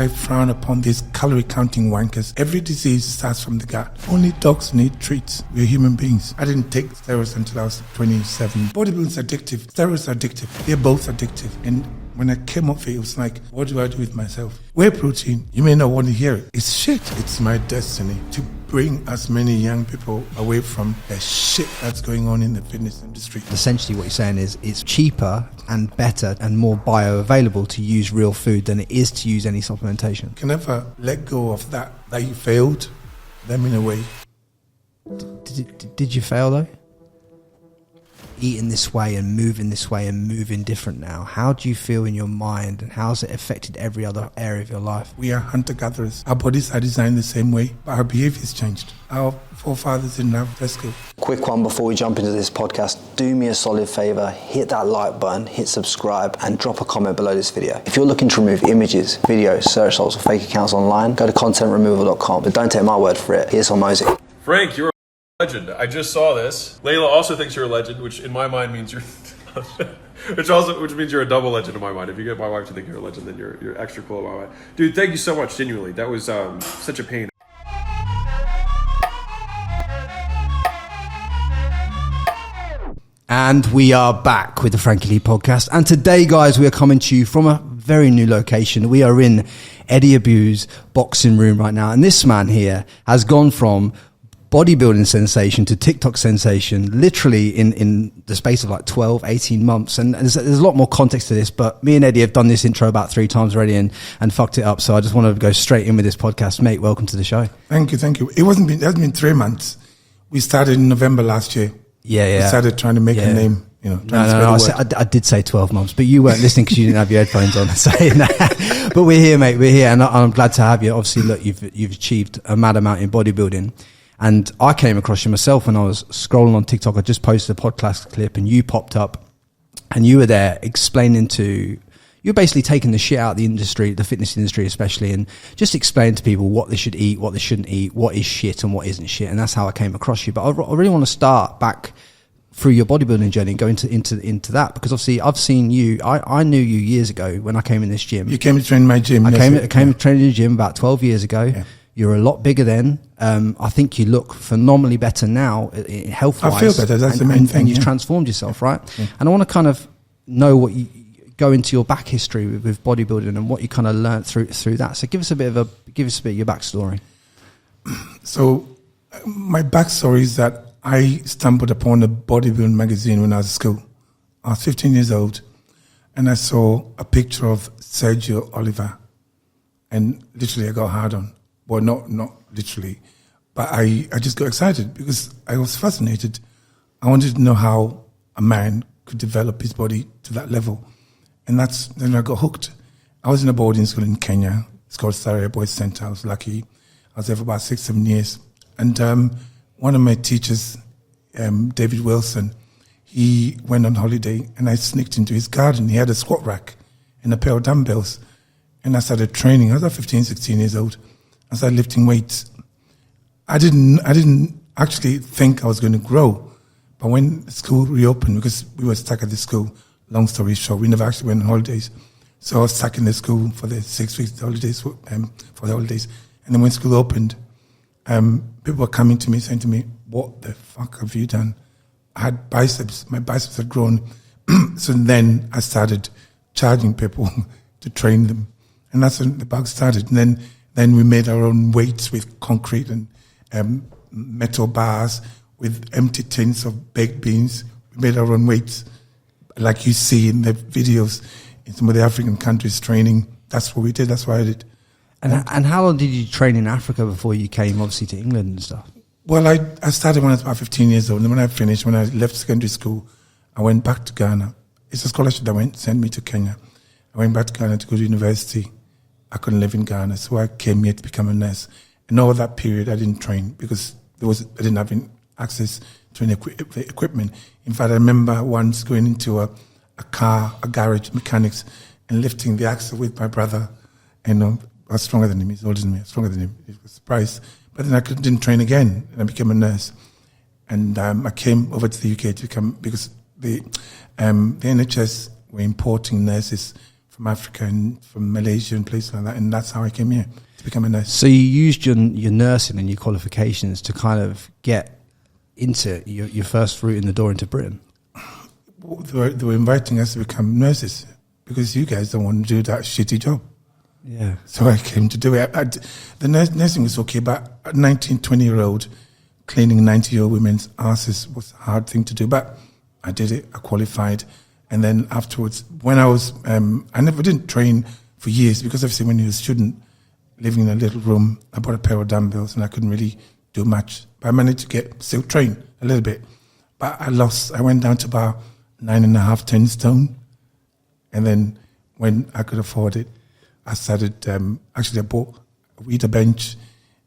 I frown upon these calorie counting wankers. Every disease starts from the gut. Only dogs need treats. We're human beings. I didn't take steroids until I was 27. Bodybuilding's addictive. Steroids are addictive. They're both addictive. And when I came off it was like, what do I do with myself? Whey protein, you may not want to hear it. It's shit. It's my destiny to bring as many young people away from the shit that's going on in the fitness industry. Essentially what you're saying is it's cheaper and better and more bioavailable to use real food than it is to use any supplementation. You can never let go of that you failed them in a way. Did you fail though? Eating this way and moving different now. How do you feel in your mind and how's it affected every other area of your life? We are hunter-gatherers. Our bodies are designed the same way, but our behavior's changed. Our forefathers didn't have Tesco. Quick one before we jump into this podcast. Do me a solid favour, hit that like button, hit subscribe and drop a comment below this video. If you're looking to remove images, videos, search results or fake accounts online, go to contentremoval.com, but don't take my word for it. Here's some music. Frank, you're legend. I just saw this. Layla also thinks you're a legend, which in my mind means you're which means you're a double legend in my mind. If you get my wife to think you're a legend, then you're extra cool in my mind. Dude, thank you so much, genuinely. That was such a pain. And we are back with the Frankie Lee podcast. And today, guys, we are coming to you from a very new location. We are in Eddie Abbew's boxing room right now. And this man here has gone from bodybuilding sensation to TikTok sensation literally in the space of like 12, 18 months. And there's a lot more context to this, but me and Eddie have done this intro about 3 times already and fucked it up. So I just want to go straight in with this podcast. Mate, welcome to the show. Thank you. It hasn't been 3 months. We started in November last year. Yeah. We started trying to make a name, No, I did say 12 months, but you weren't listening because you didn't have your headphones on saying that. But we're here, mate. We're here, and I'm glad to have you. Obviously, look, you've achieved a mad amount in bodybuilding. And I came across you myself when I was scrolling on TikTok. I just posted a podcast clip and you popped up and you were there you're basically taking the shit out of the industry, the fitness industry especially, and just explaining to people what they should eat, what they shouldn't eat, what is shit and what isn't shit. And that's how I came across you. But I really want to start back through your bodybuilding journey and go into that, because obviously I've seen you, I knew you years ago when I came in this gym. You came to train in my gym. I came to train in the gym about 12 years ago. Yeah. You're a lot bigger then. I think you look phenomenally better now, health-wise. I feel better. That's the main thing. And you've transformed yourself, right? Yeah. And I want to kind of know what you go into your back history with bodybuilding and what you kind of learned through that. So give us a bit of your backstory. So my backstory is that I stumbled upon a bodybuilding magazine when I was at school. I was 15 years old, and I saw a picture of Sergio Oliver, and literally I got hard on. Well, not literally, but I just got excited because I was fascinated. I wanted to know how a man could develop his body to that level. And then I got hooked. I was in a boarding school in Kenya. It's called Staria Boys Center. I was lucky. I was there for about 6-7 years. And one of my teachers, David Wilson, he went on holiday and I sneaked into his garden. He had a squat rack and a pair of dumbbells. And I started training. I was about 15, 16 years old. I started lifting weights. I didn't actually think I was going to grow. But when school reopened, because we were stuck at the school, long story short, we never actually went on holidays. So I was stuck in the school for the 6 weeks holidays, for the holidays. And then when school opened, people were coming to me saying to me, what the fuck have you done? I had biceps. My biceps had grown. So then I started charging people to train them. And that's when the bug started. And then we made our own weights with concrete and metal bars with empty tins of baked beans. We made our own weights, like you see in the videos in some of the African countries training. That's what we did. That's what I did. And how long did you train in Africa before you came, obviously, to England and stuff? Well, I started when I was about 15 years old. And when I finished, when I left secondary school, I went back to Ghana. It's a scholarship that sent me to Kenya. I went back to Ghana to go to university. I couldn't live in Ghana, so I came here to become a nurse. And over that period, I didn't train because I didn't have access to any equipment. In fact, I remember once going into a garage, mechanics, and lifting the axle with my brother. And I was stronger than him. He's older than me. I was stronger than him. It was a surprise. But then I didn't train again, and I became a nurse. And I came over to the UK to become, because the NHS were importing nurses from Africa and from Malaysia and places like that, and that's how I came here to become a nurse. So you used your nursing and your qualifications to kind of get into your first route in the door into Britain? They were inviting us to become nurses because you guys don't want to do that shitty job. Yeah. So I came to do it. The nursing was okay, but a 19, 20-year-old cleaning 90-year-old women's asses was a hard thing to do. But I did it. I qualified. And then afterwards, when I was, I didn't train for years because obviously when you're a student living in a little room, I bought a pair of dumbbells and I couldn't really do much. But I managed to still train a little bit. But I went down to about 9.5, 10 stone. And then when I could afford it, I started, I bought a Weeder bench,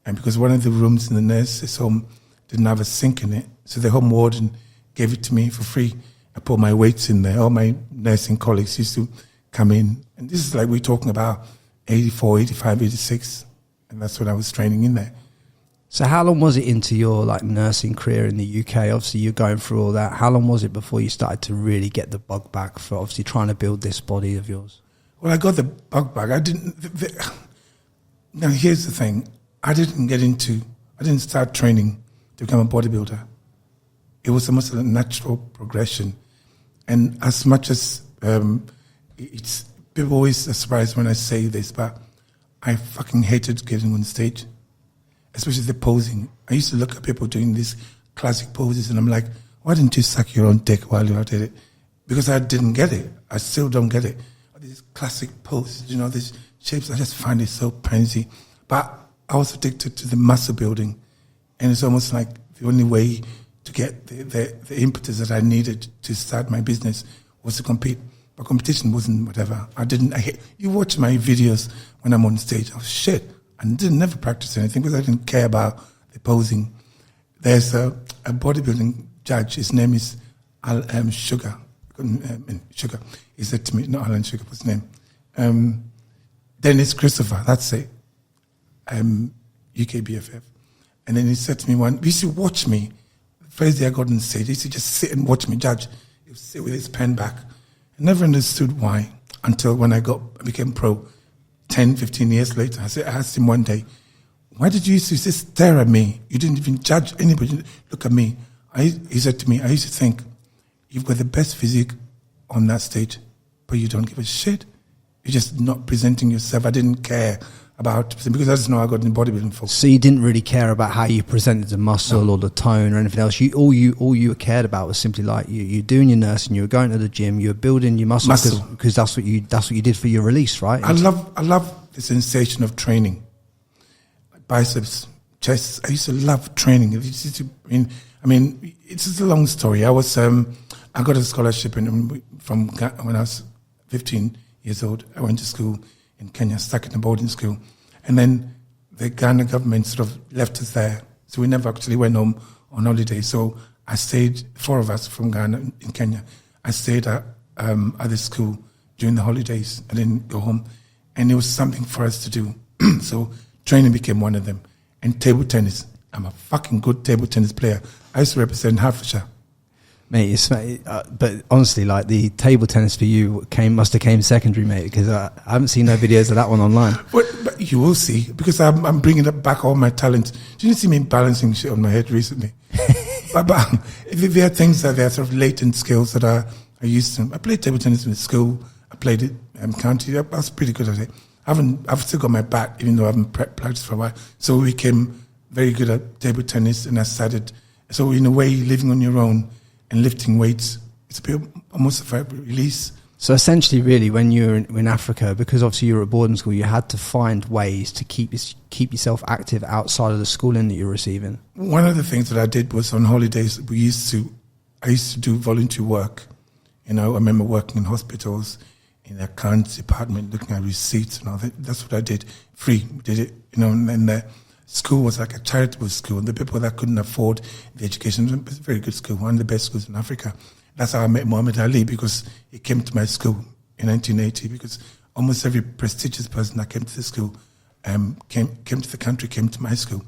and because one of the rooms in the nurse's home didn't have a sink in it, so the home warden gave it to me for free. I put my weights in there. All my nursing colleagues used to come in, and this is like we're talking about 84, 85, 86, and that's when I was training in there. So how long was it into your like nursing career in the UK? Obviously you're going through all that. How long was it before you started to really get the bug back for obviously trying to build this body of yours? Well, I got the bug back. I didn't. Now, here's the thing. I didn't start training to become a bodybuilder. It was almost a natural progression. And as much as people always are surprised when I say this, but I fucking hated getting on stage, especially the posing. I used to look at people doing these classic poses, and I'm like, why didn't you suck your own dick while you did it? Because I didn't get it. I still don't get it. These classic poses, these shapes, I just find it so pansy. But I was addicted to the muscle building, and it's almost like the only way to get the impetus that I needed to start my business was to compete. But competition wasn't whatever. You watch my videos when I'm on stage, oh shit, I never practice anything because I didn't care about the posing. There's a bodybuilding judge, his name is Sugar. Sugar. He said to me, not Alan Sugar, what's his name? Dennis Christopher, that's it. UK BFF. And then he said to me he used to watch me. The first day I got on stage, he used to just sit and watch me judge. He would sit with his pen back. I never understood why until when I became pro 10, 15 years later. I asked him one day, why did you used to just stare at me? You didn't even judge anybody. Look at me. He said to me, I used to think, you've got the best physique on that stage, but you don't give a shit. You're just not presenting yourself. I didn't care about, because I just know I got in bodybuilding for. So you didn't really care about how you presented the muscle or the tone or anything else. All you cared about was simply like you're doing your nursing, you were going to the gym, you were building your muscle. Because that's what you did for your release, right? I love the sensation of training. Biceps, chest. I used to love training. It's just a long story. I got a scholarship from when I was 15 years old. I went to school in Kenya, stuck in a boarding school. And then the Ghana government sort of left us there. So we never actually went home on holiday. So I stayed, 4 of us from Ghana in Kenya. I stayed at the school during the holidays. I didn't go home. And it was something for us to do. So training became one of them. And table tennis. I'm a fucking good table tennis player. I used to represent Hertfordshire. Mate, but honestly, like the table tennis for you must have came secondary, mate, because I haven't seen no videos of that one online. But you will see, because I'm bringing back all my talent. You didn't see me balancing shit on my head recently. but there are things that are sort of latent skills that I used to. I played table tennis in school. I played it county. I was pretty good at it. I've still got my bat, even though I haven't practiced for a while. So we became very good at table tennis, and I started. So in a way, living on your own and lifting weights, it's almost a release. So essentially, really, when you were in Africa, because obviously you were at boarding school, you had to find ways to keep yourself active outside of the schooling that you're receiving. One of the things that I did was on holidays, I used to do volunteer work. I remember working in hospitals, in the accounts department, looking at receipts and all that. That's what I did. Free, did it, and then the school was like a charitable school. The people that couldn't afford the education, it was a very good school, one of the best schools in Africa. That's how I met Muhammad Ali, because he came to my school in 1980, because almost every prestigious person that came to the school came to the country, came to my school.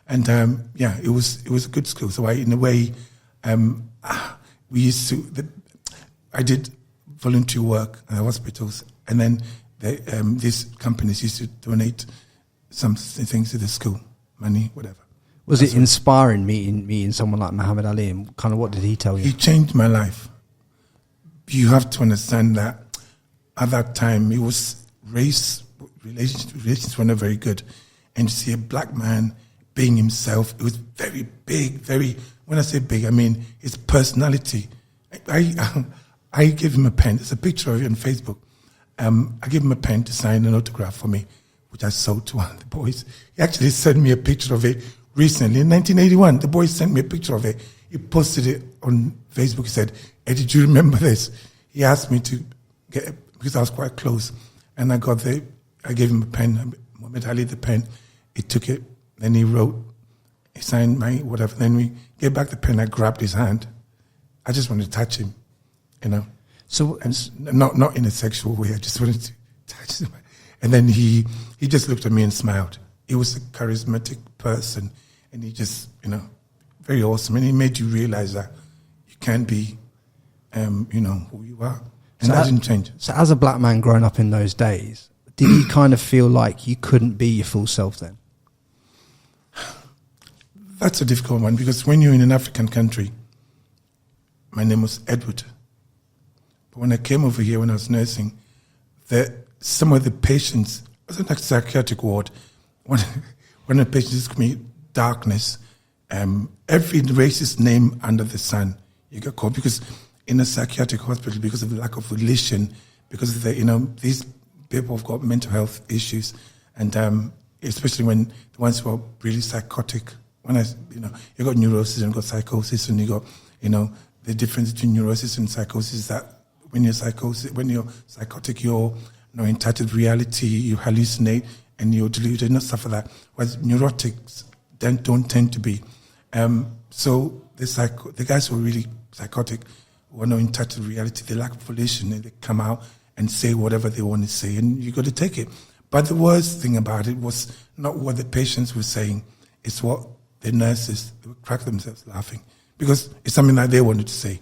And it was a good school. So in a way, I did volunteer work in the hospitals, And then these companies used to donate some things to the school, money, whatever. Was it inspiring meeting someone like Muhammad Ali, and kind of what did he tell you? He changed my life. You have to understand that at that time, it was relations were not very good. And to see a black man being himself, it was very big, when I say big, I mean his personality. I gave him a pen. There's a picture of it on Facebook. I gave him a pen to sign an autograph for me, which I sold to one of the boys. He actually sent me a picture of it recently. In 1981, the boy sent me a picture of it. He posted it on Facebook. He said, "Eddie, do you remember this?" He asked me to get it because I was quite close. And I gave him a pen, Muhammad Ali the pen. He took it, then he signed my whatever. Then we gave back the pen. I grabbed his hand. I just wanted to touch him, you know. So, and not in a sexual way. I just wanted to touch him. And then he just looked at me and smiled. He was a charismatic person, and he just, you know, very awesome. And he made you realize that you can be, you know, who you are. And so that didn't change. So as a black man growing up in those days, did you kind of feel like you couldn't be your full self then? That's a difficult one, because when you're in an African country, my name was Edward. But when I came over here, when I was nursing, some of the patients, it was in a psychiatric ward, one of the patients used to me darkness, every racist name under the sun you get called, because in a psychiatric hospital, because of the lack of religion, because of these people have got mental health issues, and especially when the ones who are really psychotic, you got neurosis and got psychosis, and you got, the difference between neurosis and psychosis is that when you're psychotic, you're in touch with reality, you hallucinate, and you're deluded, not stuff like that. Whereas neurotics don't tend to be. So the guys who are really psychotic, who are not in touch with reality, they lack volition, and they come out and say whatever they want to say, and you got to take it. But the worst thing about it was not what the patients were saying, it's what the nurses, they would crack themselves laughing, because it's something that they wanted to say.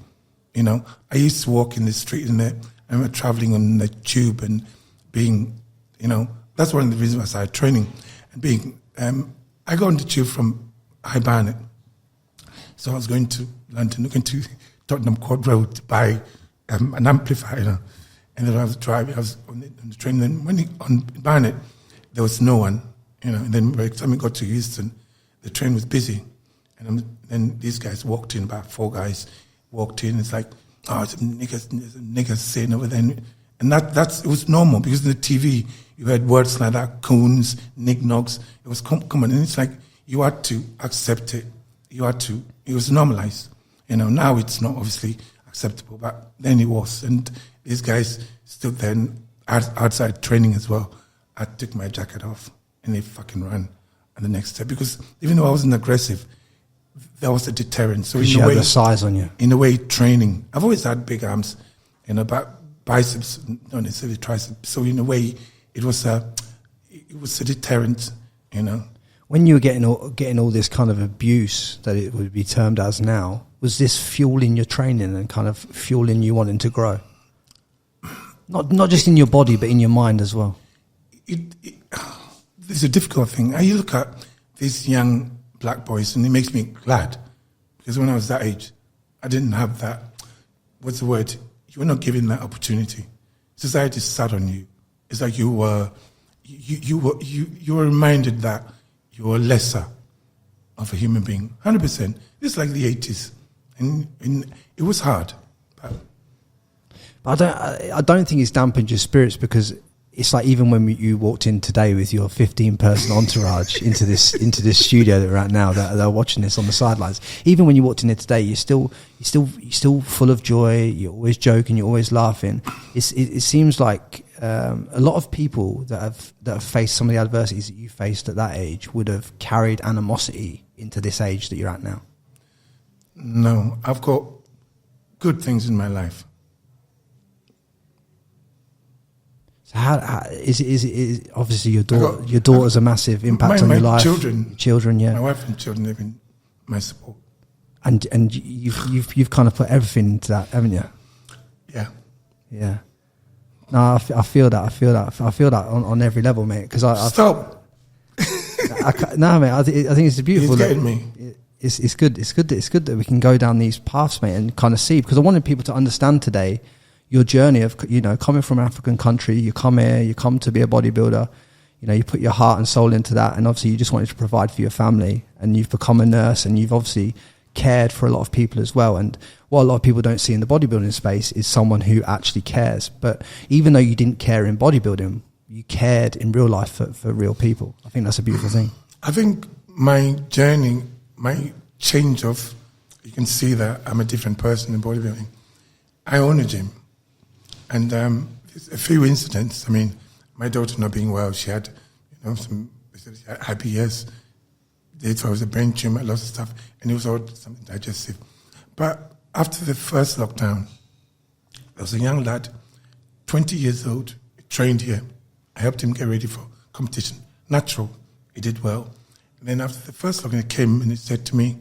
I used to walk in the street and I'm traveling on the tube and being, that's one of the reasons I started training. And being, I got on the tube from High Barnet. So I was going to London, going to Tottenham Court Road to buy an amplifier, and then I was driving, I was on the train. Then on Barnet, there was no one, and then by the time we got to Euston, the train was busy. And then these guys walked in, about 4 guys walked in. It's like, it's a nigger saying over there. And it was normal, because in the TV, you heard words like that, coons, nignogs. It was common. And it's like, you had to accept it. It was normalized. Now it's not obviously acceptable, but then it was. And these guys stood then outside training as well. I took my jacket off and they fucking ran. And the next step, because even though I wasn't aggressive, there was a deterrent. So in a way, the size on you. In a way, training. I've always had big arms, but biceps, not necessarily triceps. So in a way, it was a deterrent. When you were getting all this kind of abuse that it would be termed as now, was this fueling your training and kind of fueling you wanting to grow? Not just in your body, but in your mind as well. It's a difficult thing. I look at these young black boys, and it makes me glad, because when I was that age, I didn't have that. What's the word? You were not given that opportunity. Society sat on you. It's like you were reminded that you were lesser of a human being. 100%. It's like the 80s, and it was hard. But I don't think it's dampened your spirits, because it's like even when you walked in today with your 15-person entourage into this studio that we're at now, that are watching this on the sidelines. Even when you walked in here today, you're still full of joy. You're always joking. You're always laughing. It seems like a lot of people that have faced some of the adversities that you faced at that age would have carried animosity into this age that you're at now. No, I've got good things in my life. So how is it obviously your daughter's a massive impact on your life. Children, yeah. My wife and children have been my support. And you've kind of put everything into that, haven't you? Yeah. Yeah. No, I feel that on every level, mate. Because Stop. no, mate. I think it's beautiful. He's getting me. It's good. It's good that we can go down these paths, mate, and kind of see. Because I wanted people to understand today your journey of, you know, coming from an African country. You come here, you come to be a bodybuilder. You know, you put your heart and soul into that, and obviously you just wanted to provide for your family, and you've become a nurse, and you've obviously cared for a lot of people as well. And what a lot of people don't see in the bodybuilding space is someone who actually cares. But even though you didn't care in bodybuilding, you cared in real life for real people. I think that's a beautiful thing. I think my journey, my change of, you can see that I'm a different person in bodybuilding. I own a gym, and there's a few incidents. I mean, my daughter not being well, she had, you know, some IBS. They thought it was a brain tumor, lots of stuff, and it was all something digestive. But after the first lockdown, there was a young lad, 20 years old, trained here. I helped him get ready for competition. Natural, he did well. And then after the first lockdown, he came and he said to me,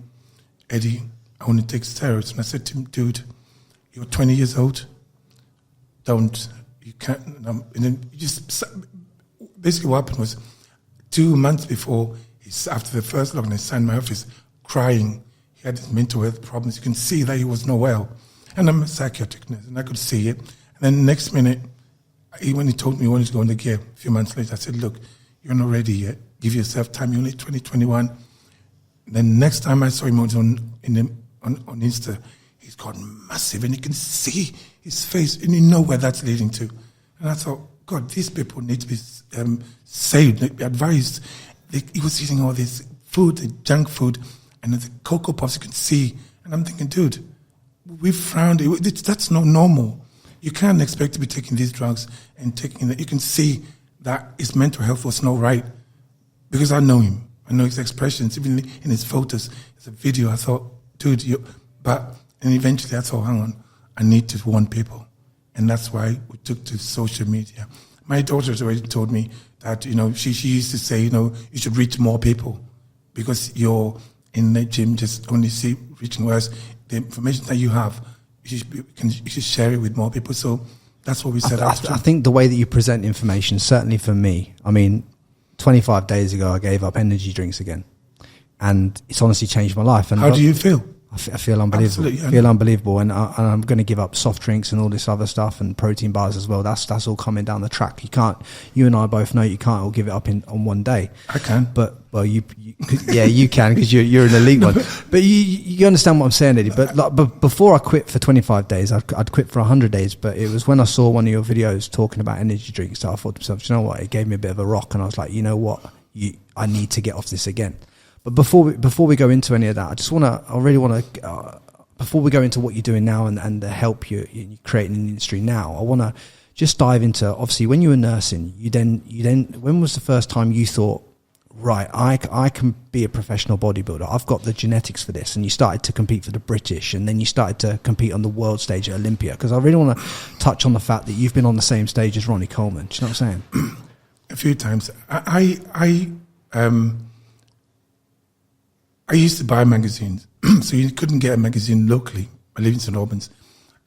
Eddie, I want to take steroids. And I said to him, dude, you're 20 years old. Don't, you can't. And then he just, basically what happened was 2 months before, after the first lockdown, he signed my office crying. He had his mental health problems. You can see that he was not well. And I'm a psychiatric nurse, and I could see it. And then the next minute, when he told me he wanted to go in the gear, a few months later, I said, look, you're not ready yet. Give yourself time. You're only 2021. Then next time I saw him on Insta, he's gone massive, and you can see his face, and you know where that's leading to. And I thought, God, these people need to be saved, need to be advised. He was eating all this food, the junk food, and the Cocoa Puffs you can see. And I'm thinking, dude, we frowned. That's not normal. You can't expect to be taking these drugs and taking that. You can see that his mental health was not right, because I know him. I know his expressions, even in his photos. There's a video. I thought, dude, and eventually I thought, hang on, I need to warn people. And that's why we took to social media. My daughter has already told me that, you know, she used to say, you know, you should reach more people because you're in the gym just only reaching, whereas the information that you have, you should share it with more people. So that's what we set out to do. I think the way that you present information, certainly for me, I mean, 25 days ago, I gave up energy drinks again. And it's honestly changed my life. And how do you feel? I feel unbelievable. Absolutely. I feel unbelievable, and I'm going to give up soft drinks and all this other stuff and protein bars as well. That's all coming down the track. You can't. You and I both know you can't all give it up on one day. I can, but you can because you're an elite one. But you understand what I'm saying, Eddie. But before I quit for 25 days, I'd quit for 100 days. But it was when I saw one of your videos talking about energy drinks that I thought to myself, you know what? It gave me a bit of a rock, and I was like, you know what? I need to get off this again. But before we go into any of that, before we go into what you're doing now and the help you're creating in the industry now, I want to just dive into, obviously, when you were nursing, you then, when was the first time you thought, right, I can be a professional bodybuilder. I've got the genetics for this. And you started to compete for the British, and then you started to compete on the world stage at Olympia. Because I really want to touch on the fact that you've been on the same stage as Ronnie Coleman. Do you know what I'm saying? A few times. I used to buy magazines, so you couldn't get a magazine locally. I live in St. Albans,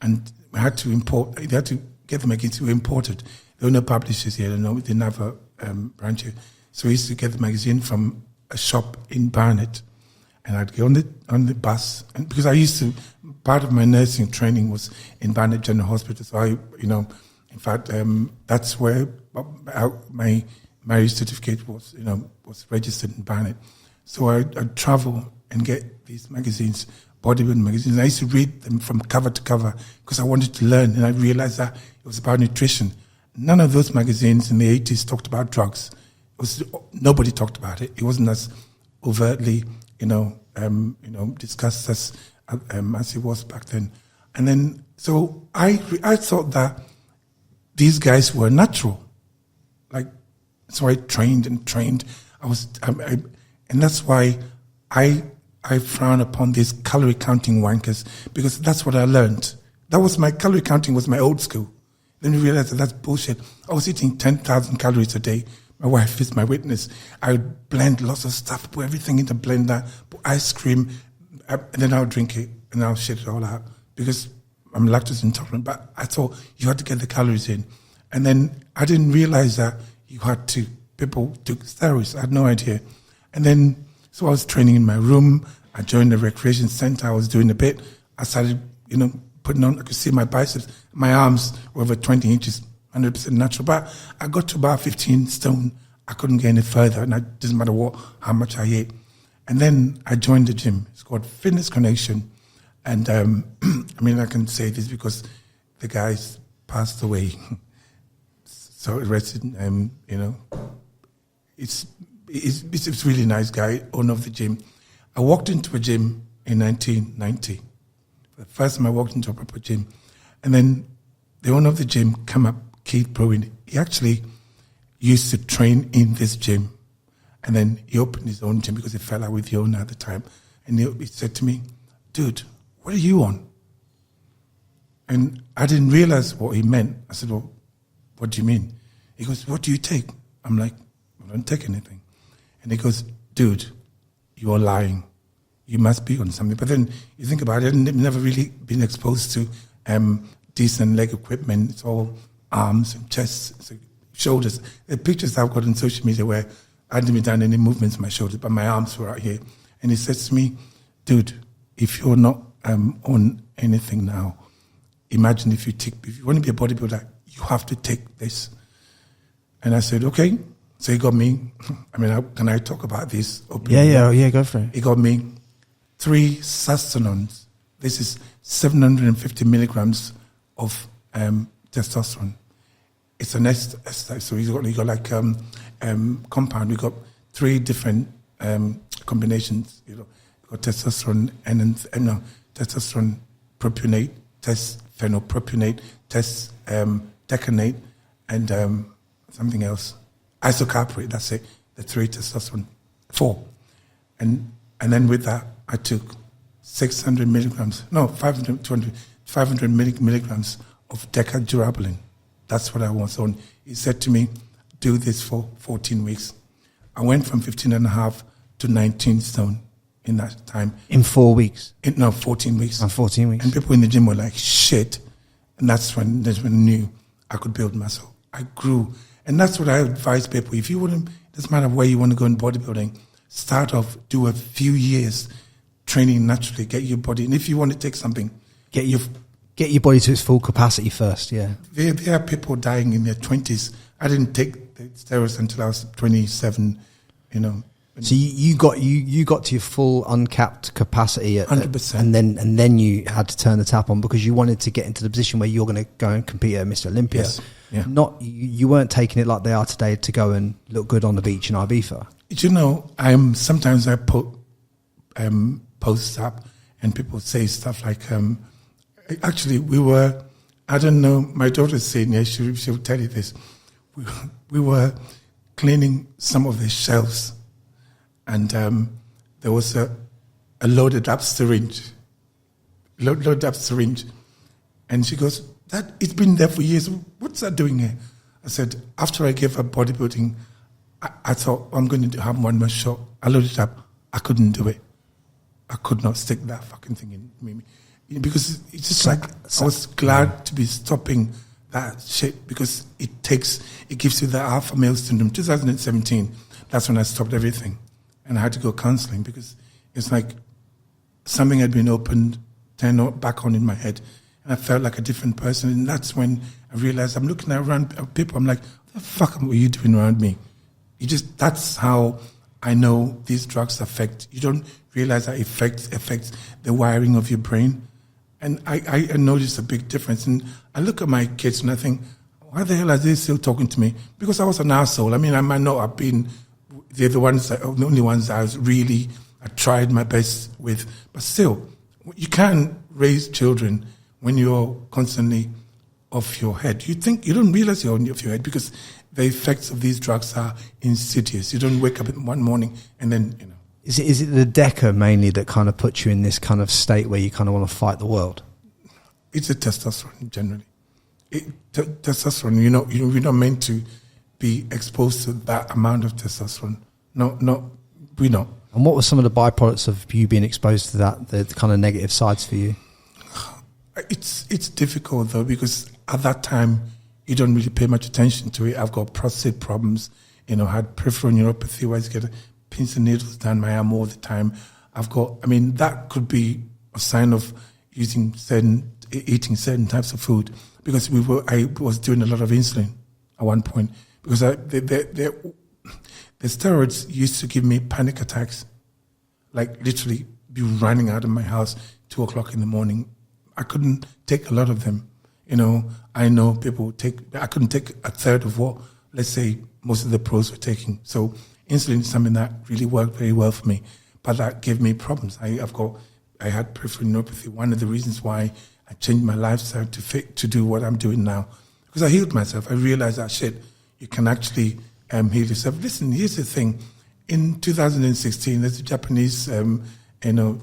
and we had to import. They had to get the magazines. We imported. There were no publishers here. We didn't have a branch here, so we used to get the magazine from a shop in Barnet, and I'd go on the bus. And because I used to, part of my nursing training was in Barnet General Hospital, so in fact, that's where my marriage certificate was registered in Barnet. So I'd travel and get these magazines, bodybuilding magazines. I used to read them from cover to cover because I wanted to learn, and I realized that it was about nutrition. None of those magazines in the 80s talked about drugs. Nobody talked about it. It wasn't as overtly, discussed as it was back then. And then, so I thought that these guys were natural. So I trained. And that's why I frown upon these calorie counting wankers, because that's what I learned. That was my calorie counting was my old school. Then you realize that that's bullshit. I was eating 10,000 calories a day. My wife is my witness. I would blend lots of stuff, put everything in the blender, put ice cream, and then I'll drink it and I'll shit it all out because I'm lactose intolerant. But I thought you had to get the calories in. And then I didn't realize that people took steroids. I had no idea. And then, so I was training in my room. I joined the recreation center. I was doing a bit. I started, putting on, I could see my biceps. My arms were over 20 inches, 100% natural. But I got to about 15 stone. I couldn't get any further. And it doesn't matter how much I ate. And then I joined the gym. It's called Fitness Connection. And I can say this because the guys passed away. So arrested, it's a really nice guy, owner of the gym. I walked into a gym in 1990. The first time I walked into a proper gym. And then the owner of the gym came up, Keith Bruin. He actually used to train in this gym. And then he opened his own gym because he fell out with the owner at the time. And he said to me, dude, what are you on? And I didn't realize what he meant. I said, well, what do you mean? He goes, what do you take? I'm like, I don't take anything. And he goes, dude, you are lying. You must be on something. But then you think about it, I've never really been exposed to decent leg equipment. It's all arms and chests, shoulders. The pictures I've got on social media where I hadn't even done any movements in my shoulders, but my arms were out here. And he says to me, dude, if you're not on anything now, imagine if you want to be a bodybuilder, you have to take this. And I said, okay. So he got me, can I talk about this openly? Yeah, go for it. He got me 3 sustenance. This is 750 milligrams of testosterone. It's an ester, so he got like compound. We got 3 different combinations. You got testosterone and testosterone propionate, phenopropionic, decanate, and something else. Isocarpate, that's it. The 3 testosterone, 4. And then with that, I took 500 milligrams of decadurabolin. That's what I was on. He said to me, do this for 14 weeks. I went from 15.5 to 19 stone in that time. In 4 weeks? 14 weeks. 14 weeks. And people in the gym were like, shit. And that's when I knew I could build muscle. I grew. And that's what I advise people. If you want to, it doesn't matter where you want to go in bodybuilding, start off, do a few years training naturally, get your body. And if you want to take something, get your body to its full capacity first, yeah. There are people dying in their 20s. I didn't take the steroids until I was 27, So you got to your full uncapped capacity at 100%. And then you had to turn the tap on because you wanted to get into the position where you're going to go and compete at Mr. Olympia. Yes. Yeah. You weren't taking it like they are today to go and look good on the beach in Ibiza. Sometimes I put posts up and people say stuff like, actually I don't know, my daughter's saying, yeah, she'll tell you this. We were cleaning some of the shelves and there was a loaded up syringe. And she goes, it's been there for years. What's that doing here? I said, after I gave up bodybuilding, I thought, I'm going to have one more shot. I loaded it up. I couldn't do it. I could not stick that fucking thing in me. Because it's just like, I was glad to be stopping that shit because it gives you the alpha male syndrome. 2017, that's when I stopped everything. And I had to go counseling because it's like something had been opened, turned back on in my head. And I felt like a different person. And that's when I realized I'm looking around people. I'm like, what the fuck are you doing around me? That's how I know these drugs affect. You don't realize that affects the wiring of your brain. And I noticed a big difference. And I look at my kids and I think, why the hell are they still talking to me? Because I was an asshole. I might not have been the only ones that I tried my best with. But still, you can't raise children when you're constantly off your head. You don't realize you're off your head because the effects of these drugs are insidious. You don't wake up one morning and then, Is it the DECA mainly that kind of puts you in this kind of state where you kind of want to fight the world? It's the testosterone generally. Testosterone, you're not meant to be exposed to that amount of testosterone. No, we don't. And what were some of the byproducts of you being exposed to that, the kind of negative sides for you? It's difficult though because at that time you don't really pay much attention to it. I've got prostate problems, had peripheral neuropathy where I get pins and needles down my arm all the time. That could be a sign of eating certain types of food, because I was doing a lot of insulin at one point, because the steroids used to give me panic attacks, like literally be running out of my house 2:00 in the morning. I couldn't take a lot of them. I know people I couldn't take a third of what, let's say, most of the pros were taking. So insulin is something that really worked very well for me, but that gave me problems. I had peripheral neuropathy. One of the reasons why I changed my lifestyle to do what I'm doing now, because I healed myself. I realized that you can actually heal yourself. Listen, here's the thing. In 2016, there's a Japanese,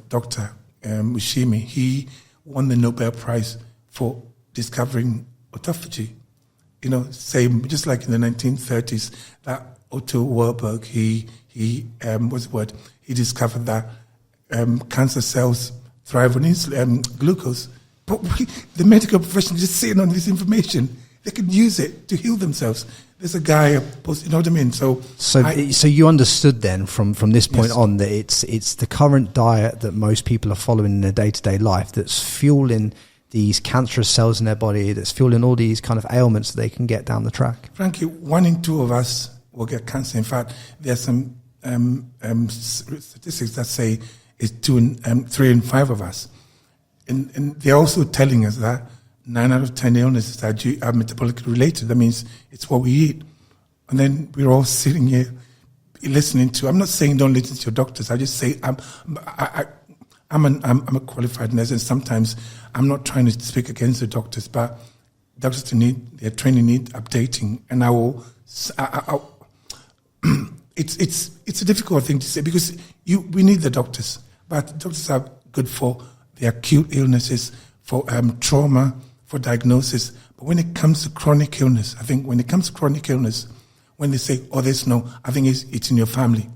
doctor, Ushimi. He won the Nobel Prize for discovering autophagy. Same, just like in the 1930s, that Otto Warburg, he discovered that cancer cells thrive on glucose. But the medical profession just sitting on this information. They can use it to heal themselves. There's a guy, you know what I mean? So you understood then from this point on that it's the current diet that most people are following in their day-to-day life that's fueling these cancerous cells in their body, that's fueling all these kind of ailments that they can get down the track. Frankie, 1 in 2 of us will get cancer. In fact, there's some statistics that say it's 3 in 5 of us. And they're also telling us that 9 out of 10 illnesses are metabolically related. That means it's what we eat. And then we're all sitting here listening to. I'm not saying don't listen to your doctors. I just say I'm a qualified nurse, and sometimes I'm not trying to speak against the doctors, but doctors their training need updating. And it's a difficult thing to say, because we need the doctors, but doctors are good for the acute illnesses, for trauma, for diagnosis. But when it comes to chronic illness, when they say, there's no, I think it's in your family.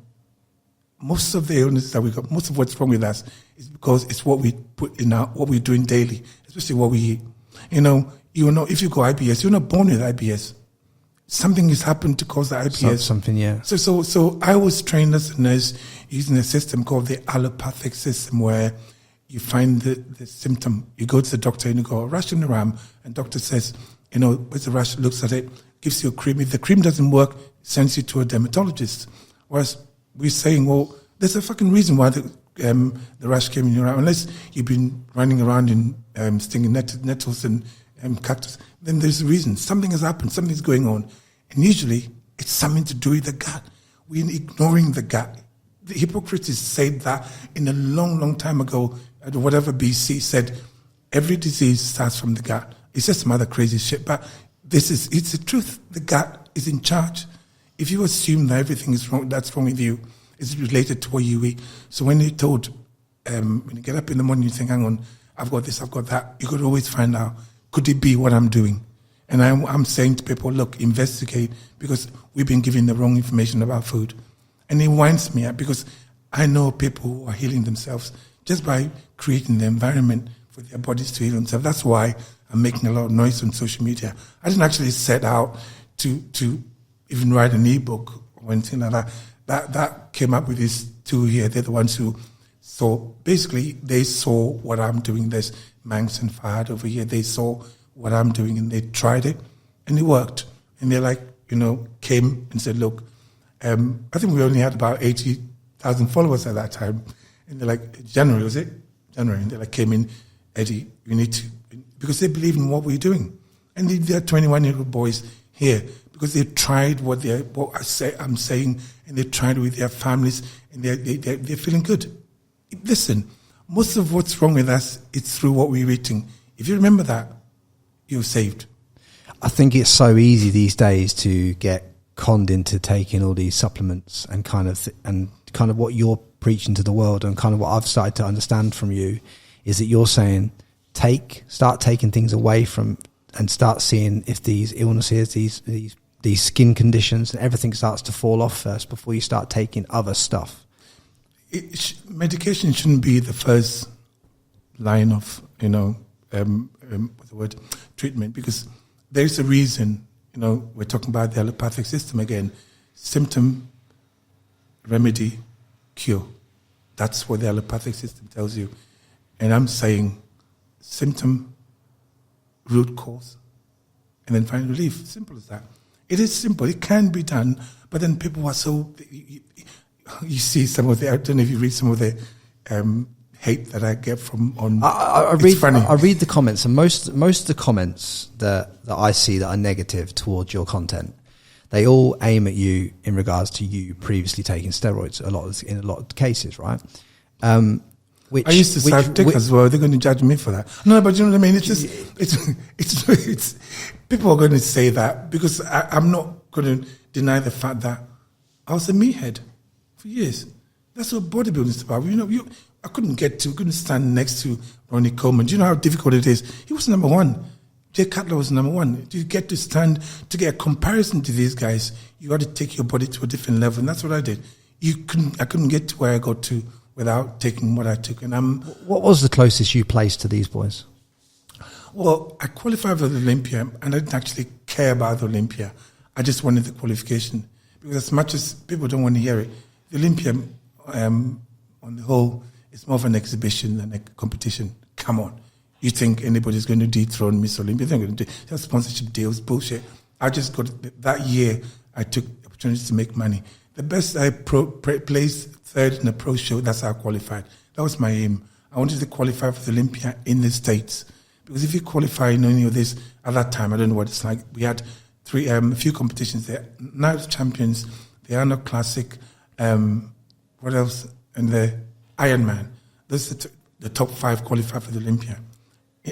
Most of the illnesses that we got, most of what's wrong with us is because it's what we put in what we're doing daily, especially what we eat. If you go IBS, you're not born with IBS. Something has happened to cause the IBS. Something, yeah. So I was trained as a nurse using a system called the allopathic system, where you find the symptom, you go to the doctor and you go, rash in the arm, and doctor says, where's the rash, looks at it, gives you a cream. If the cream doesn't work, sends you to a dermatologist. Whereas we're saying, well, there's a fucking reason why the rash came in your arm. Unless you've been running around in stinging nettles and cactus, then there's a reason. Something has happened, something's going on. And usually it's something to do with the gut. We're ignoring the gut. The Hippocrates said that in a long, long time ago, whatever BC, said every disease starts from the gut. It's just some other crazy shit, but it's the truth. The gut is in charge. If you assume that everything is wrong, that's wrong with you, it's related to what you eat. So when you're told, when you get up in the morning, you think, hang on, I've got this, I've got that, you could always find out, could it be what I'm doing? And I'm saying to people, look, investigate, because we've been giving the wrong information about food. And it winds me up, because I know people who are healing themselves just by creating the environment for their bodies to heal themselves. That's why I'm making a lot of noise on social media. I didn't actually set out to even write an ebook or anything like that. That came up with these two here. They're the ones who saw, basically, they saw what I'm doing. There's Manx and Fahad over here. They saw what I'm doing, and they tried it, and it worked. And they came and said, look, I think we only had about 80,000 followers at that time. And they're like, January, was it? January. And they came in, Eddie, you need to, because they believe in what we're doing. And they're 21-year-old boys here, because they tried what I'm saying, and they tried with their families, and they're feeling good. Listen, most of what's wrong with us is through what we're eating. If you remember that, you're saved. I think it's so easy these days to get conned into taking all these supplements and kind of what you're preaching to the world, and kind of what I've started to understand from you is that you're saying start taking things away from, and start seeing if these illnesses, these skin conditions and everything starts to fall off first before you start taking other stuff. Medication shouldn't be the first line of, what's the word, treatment, because there's a reason, we're talking about the allopathic system again. Symptom, remedy, cure. That's what the allopathic system tells you. And I'm saying symptom, root cause, and then find relief. Simple as that. It is simple. It can be done, but then people are so... You see some of the... I don't know if you read some of the hate that I get from on... It's funny. I read the comments, and most of the comments that I see that are negative towards your content, they all aim at you in regards to you previously taking steroids in a lot of cases, right? I used to suck dick as well. They're going to judge me for that. No, but you know what I mean? It's just, it's people are going to say that because I'm not going to deny the fact that I was a meathead for years. That's what bodybuilding is about. I couldn't stand next to Ronnie Coleman. Do you know how difficult it is? He was number one. Jay Cutler was number one. To get to stand, to get a comparison to these guys, you got to take your body to a different level. And that's what I did. I couldn't get to where I got to without taking what I took. And what was the closest you placed to these boys? Well, I qualified for the Olympia, and I didn't actually care about the Olympia. I just wanted the qualification. Because as much as people don't want to hear it, the Olympia, on the whole, is more of an exhibition than a competition. Come on. You think anybody's going to dethrone Miss Olympia? They're not going to do that. Sponsorship deals, bullshit. I just got... That year, I took the opportunity to make money. The best I placed third in a pro show, that's how I qualified. That was my aim. I wanted to qualify for the Olympia in the States. Because if you qualify in any of this, at that time, I don't know what it's like, we had a few competitions there. Night Champions, the Arnold Classic, what else? And the Ironman. Those are the top 5 qualified for the Olympia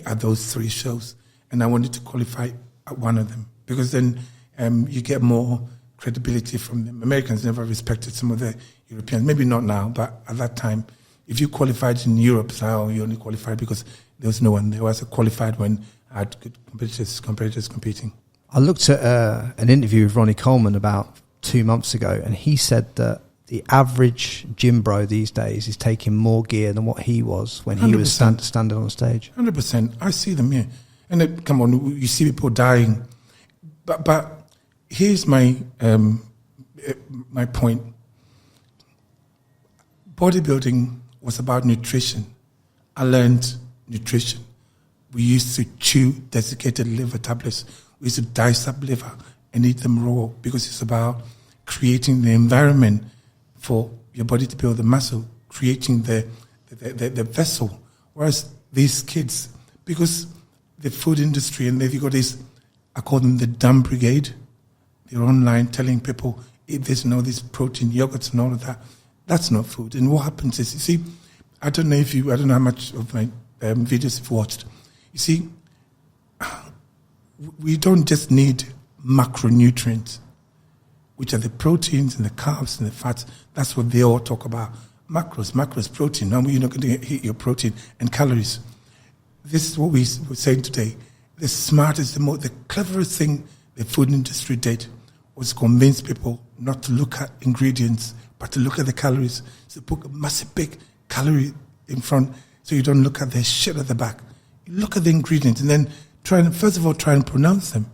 at those 3 shows. And I wanted to qualify at one of them. Because then you get more credibility from them. Americans never respected some of the Europeans. Maybe not now, but at that time, if you qualified in Europe, now you only qualified because there was no one. There was a qualified when I had good competitors competing. I looked at an interview with Ronnie Coleman about 2 months ago, and he said that the average gym bro these days is taking more gear than what he was when 100%. He was standing on stage. 100%. I see them here. And then, come on, you see people dying. But here's my my point. Bodybuilding was about nutrition. I learned nutrition. We used to chew desiccated liver tablets. We used to dice up liver and eat them raw because it's about creating the environment for your body to build the muscle, creating the vessel. Whereas these kids, because the food industry, and they've got this, I call them the dumb brigade. They're online telling people, eat this and all this protein, yogurts and all of that. That's not food. And what happens is, you see, I don't know how much of my videos you've watched. You see, we don't just need macronutrients, which are the proteins and the carbs and the fats. That's what they all talk about. Macros, protein. Now you're not going to hit your protein and calories. This is what we're saying today. The smartest, the cleverest thing the food industry did was convince people not to look at ingredients, but to look at the calories. So put a massive big calorie in front so you don't look at the shit at the back. You look at the ingredients and then try and pronounce them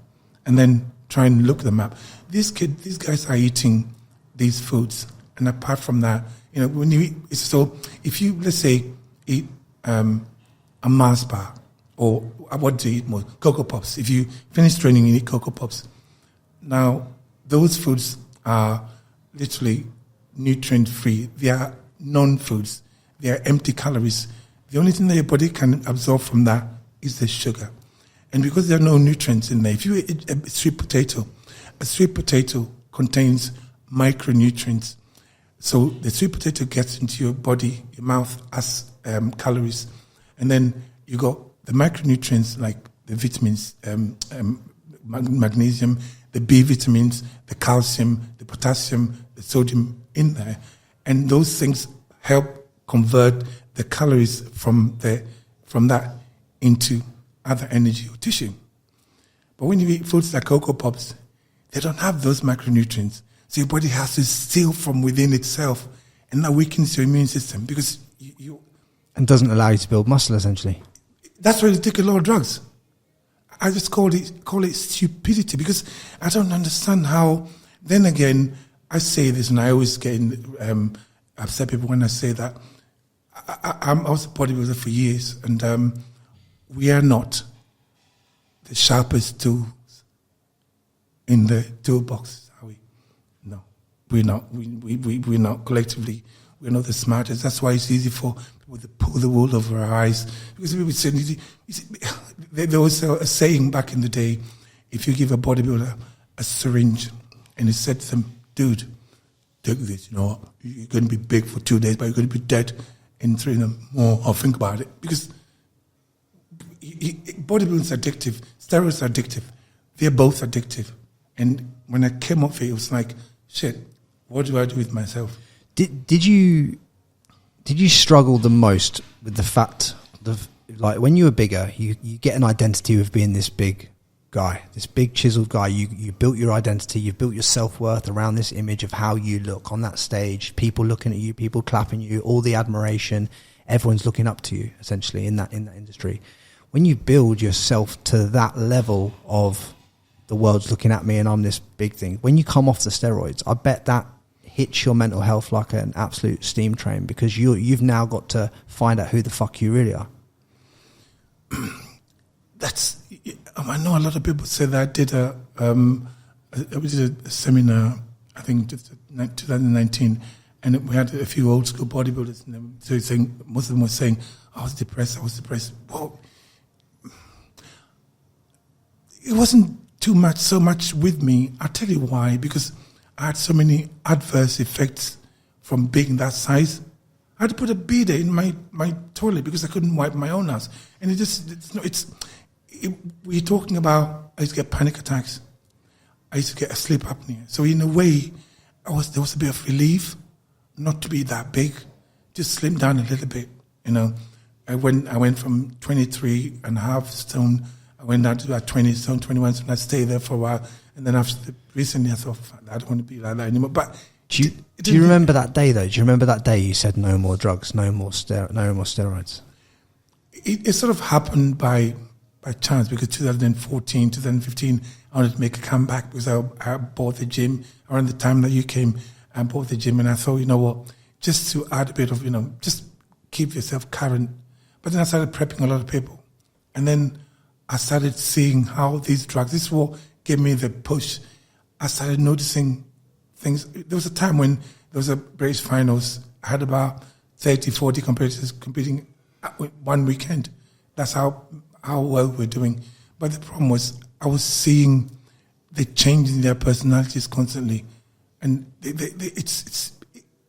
and then try and look them up. These guys are eating these foods, and apart from that, when you eat, so if you, let's say, eat a Mars bar, or what do you eat more? Cocoa Pops. If you finish training, you eat Cocoa Pops. Now, those foods are literally nutrient-free. They are non-foods. They are empty calories. The only thing that your body can absorb from that is the sugar. And because there are no nutrients in there, if you eat a sweet potato contains micronutrients. So the sweet potato gets into your body, your mouth, as calories. And then you got the micronutrients like the vitamins, magnesium, the B vitamins, the calcium, the potassium, the sodium in there. And those things help convert the calories from that into other energy or tissue. But when you eat foods like Cocoa Pops, they don't have those macronutrients. So your body has to steal from within itself, and that weakens your immune system because you and doesn't allow you to build muscle, essentially. That's why you take a lot of drugs. I just call it stupidity, because I don't understand how. Then again, I say this, and I always get upset people when I say that. I was a bodybuilder for years, and we are not the sharpest tools in the toolbox, are we? No, we're not. We're not collectively. We're not the smartest. That's why it's easy for people to pull the wool over our eyes. Because people say, there was a saying back in the day: if you give a bodybuilder a syringe, and he said to them, "Dude, take this. You know, you're going to be big for 2 days, but you're going to be dead in 3 more. Or think about it." Because bodybuilding's addictive. Steroids are addictive. They're both addictive. And when I came off it was like, shit, what do I do with myself? Did you struggle the most with the fact of, like, when you were bigger, you get an identity of being this big guy, this big chiseled guy. You built your identity, you've built your self-worth around this image of how you look on that stage, people looking at you, people clapping you, all the admiration, everyone's looking up to you essentially in that industry. When you build yourself to that level of the world's looking at me and I'm this big thing, when you come off the steroids, I bet that hits your mental health like an absolute steam train, because you've now got to find out who the fuck you really are. I know a lot of people say that. I did a seminar, I think 2019, and we had a few old school bodybuilders, and so most of them were saying, I was depressed. Well, it wasn't so much with me. I'll tell you why, because I had so many adverse effects from being that size. I had to put a beader in my toilet because I couldn't wipe my own ass. And we're talking about, I used to get panic attacks. I used to get a sleep apnea. So in a way, there was a bit of relief not to be that big, just slim down a little bit, you know. I went from 23 and a half stone, I went down to about 20 stone, 21 stone. I stayed there for a while. And then recently I thought, I don't want to be like that anymore. But do you remember that day, though? Do you remember that day you said no more drugs, no more steroids? It sort of happened by chance, because 2014, 2015, I wanted to make a comeback because I bought the gym around the time that you came. I bought the gym, and I thought, you know what, just to add a bit of, just keep yourself current. But then I started prepping a lot of people. And then I started seeing how these drugs, this is what gave me the push. I started noticing things. There was a time when there was a British finals. I had about 30, 40 competitors competing one weekend. That's how well we're doing. But the problem was I was seeing the change in their personalities constantly. And it's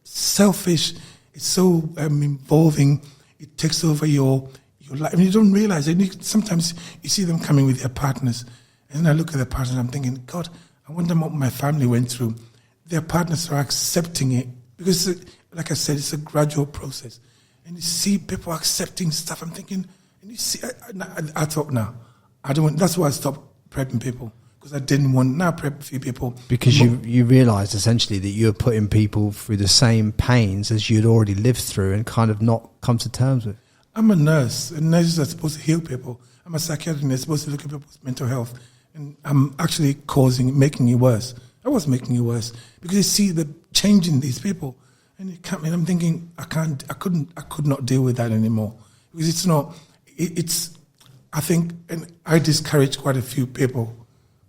selfish. It's so involving. It takes over your life. I mean, you don't realize it. Sometimes you see them coming with their partners. And then I look at their partners and I'm thinking, God, I wonder what my family went through. Their partners are accepting it. Because, like I said, it's a gradual process. And you see people accepting stuff. I'm thinking, and you see, I thought, no, I don't want, that's why I stopped prepping people. Because I didn't want, now prep a few people. Because you realised essentially that you were putting people through the same pains as you'd already lived through and kind of not come to terms with. I'm a nurse, and nurses are supposed to heal people. I'm a psychiatrist, and they're supposed to look at people's mental health. And I'm actually making it worse. I was making it worse because you see the change in these people. And I'm thinking, I could not deal with that anymore. Because I think, and I discouraged quite a few people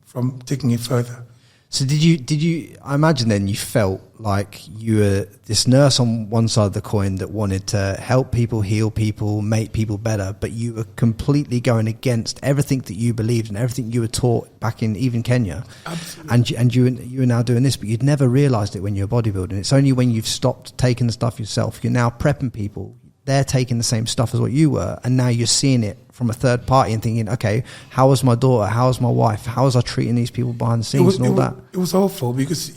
from taking it further. So did you, I imagine then you felt like you were this nurse on one side of the coin that wanted to help people, heal people, make people better, but you were completely going against everything that you believed and everything you were taught back in even Kenya. Absolutely. And you were now doing this, but you'd never realised it when you were bodybuilding. It's only when you've stopped taking the stuff yourself, you're now prepping people, they're taking the same stuff as what you were, and now you're seeing it from a third party and thinking, okay, how was my daughter? How was my wife? How was I treating these people behind the scenes and all that? It was awful because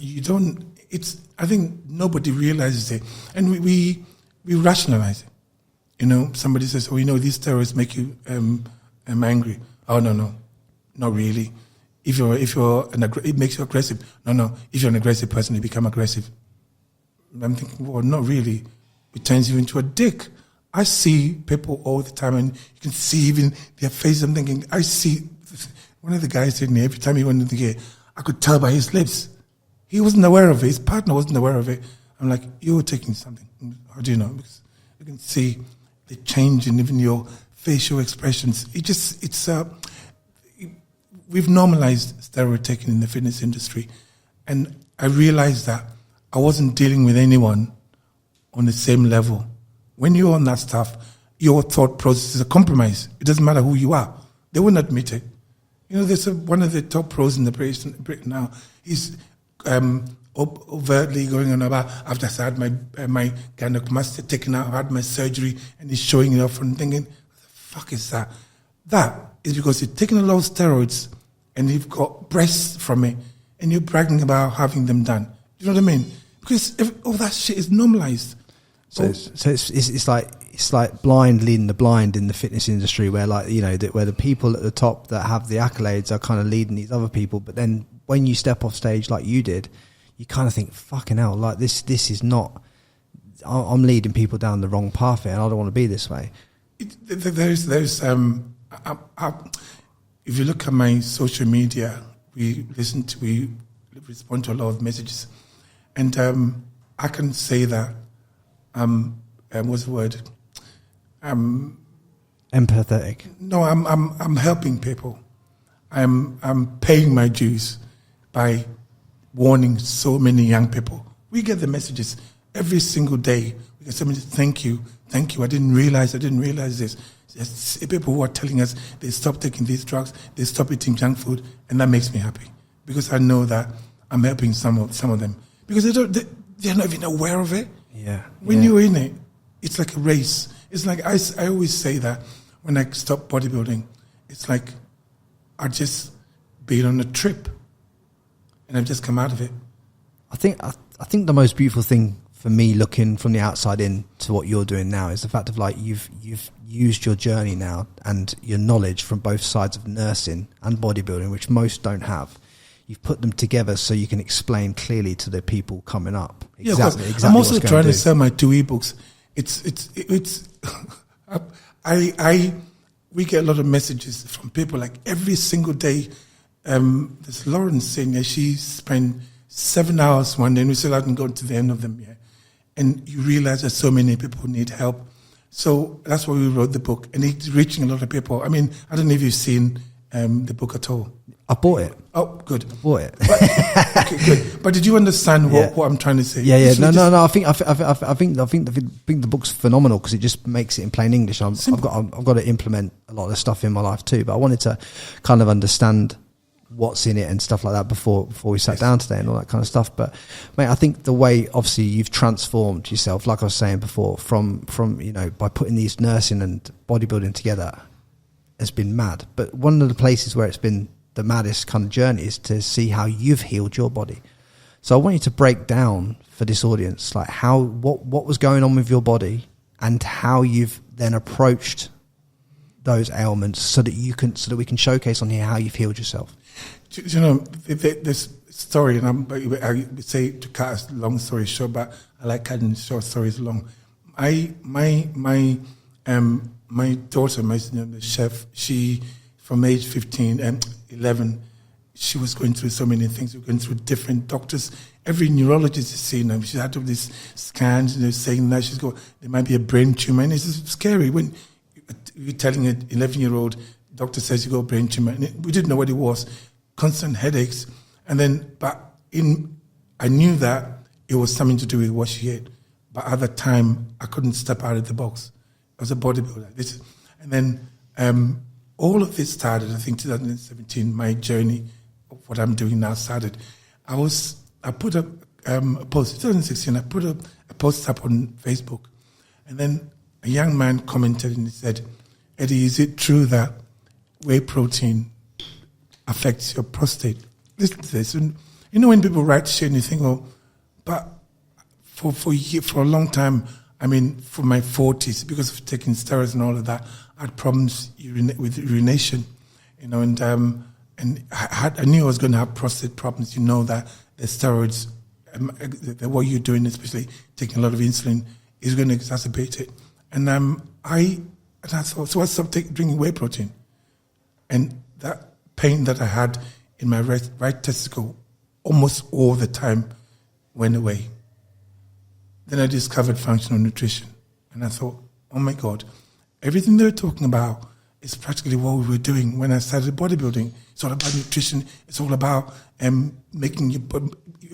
I think nobody realizes it. And we rationalize it. Somebody says, oh, these steroids make you angry. Oh, no, not really. It makes you aggressive. No, if you're an aggressive person, you become aggressive. I'm thinking, well, not really. It turns you into a dick. I see people all the time, and you can see even their face. I'm thinking, I see one of the guys in there, every time he went into the gear, I could tell by his lips. He wasn't aware of it. His partner wasn't aware of it. I'm like, you're taking something. How do you know? Because you can see the change in even your facial expressions. We've normalized steroid taking in the fitness industry. And I realized that I wasn't dealing with anyone on the same level. When you're on that stuff, your thought process is a compromise. It doesn't matter who you are. They wouldn't admit it. You know, there's one of the top pros in the Britain now. He's overtly going on about, after I had my gynecomastia taken out, I had my surgery, and he's showing it off and thinking, what the fuck is that? That is because you're taking a lot of steroids and you've got breasts from it and you're bragging about having them done. You know what I mean? Because all that shit is normalized. So it's like blind leading the blind in the fitness industry, where, like, you know, where the people at the top that have the accolades are kind of leading these other people, but then when you step off stage like you did, you kind of think, fucking hell, like this is not, I'm leading people down the wrong path here, and I don't want to be this way. There's if you look at my social media, we respond to a lot of messages, and I can say that what's the word? Empathetic. No, I'm helping people. I'm paying my dues by warning so many young people. We get the messages every single day. We get somebody, thank you. I didn't realize this. There's people who are telling us they stop taking these drugs, they stop eating junk food, and that makes me happy because I know that I'm helping some of them because they're not even aware of it. Yeah. When you're in it, it's like a race. It's like I always say that when I stop bodybuilding, it's like I just been on a trip and I've just come out of it. I think the most beautiful thing for me, looking from the outside in to what you're doing now, is the fact of, like, you've used your journey now and your knowledge from both sides of nursing and bodybuilding, which most don't have. You've put them together so you can explain clearly to the people coming up. Exactly. I'm also trying to sell my 2 ebooks. We get a lot of messages from people, like, every single day. There's Lauren saying that she spent 7 hours one day, and we still haven't got to the end of them yet. And you realize that so many people need help. So that's why we wrote the book, and it's reaching a lot of people. I mean, I don't know if you've seen the book at all. I bought it. Oh, good. I bought it. Okay, good. But did you understand what I'm trying to say? Yeah. No. I think the book's phenomenal because it just makes it in plain English. I've got to implement a lot of stuff in my life too. But I wanted to kind of understand what's in it and stuff like that before we sat down today and all that kind of stuff. But mate, I think the way, obviously, you've transformed yourself, like I was saying before, from you know, by putting these nursing and bodybuilding together, has been mad. But one of the places where it's been the maddest kind of journey is to see how you've healed your body. So I want you to break down for this audience, like, what was going on with your body and how you've then approached those ailments so that we can showcase on here how you've healed yourself. You know, this story, and I say to cut a long story short, but I like cutting short stories long. My daughter, the chef, she, from age 11, she was going through so many things. We were going through different doctors. Every neurologist is seeing her. She had all these scans, and they're saying that there might be a brain tumor. And it's scary when you're telling an 11-year-old, doctor says you got a brain tumor. And we didn't know what it was. Constant headaches. And then, I knew that it was something to do with what she ate. But at the time, I couldn't step out of the box. I was a bodybuilder. And then all of this started, I think, 2017. My journey of what I'm doing now started. I put a post, 2016, I put a post up on Facebook. And then a young man commented and he said, Eddie, is it true that whey protein affects your prostate? Listen to this. And you know, when people write shit and you think, oh, but for a long time, I mean, for my 40s, because of taking steroids and all of that, I had problems with urination, you know, and I knew I was going to have prostate problems. You know that the steroids, what you're doing, especially taking a lot of insulin, is going to exacerbate it. And I thought, so I stopped drinking whey protein. And that pain that I had in my right testicle almost all the time went away. Then I discovered functional nutrition. And I thought, oh my God, everything they were talking about is practically what we were doing when I started bodybuilding. It's all about nutrition. It's all about making your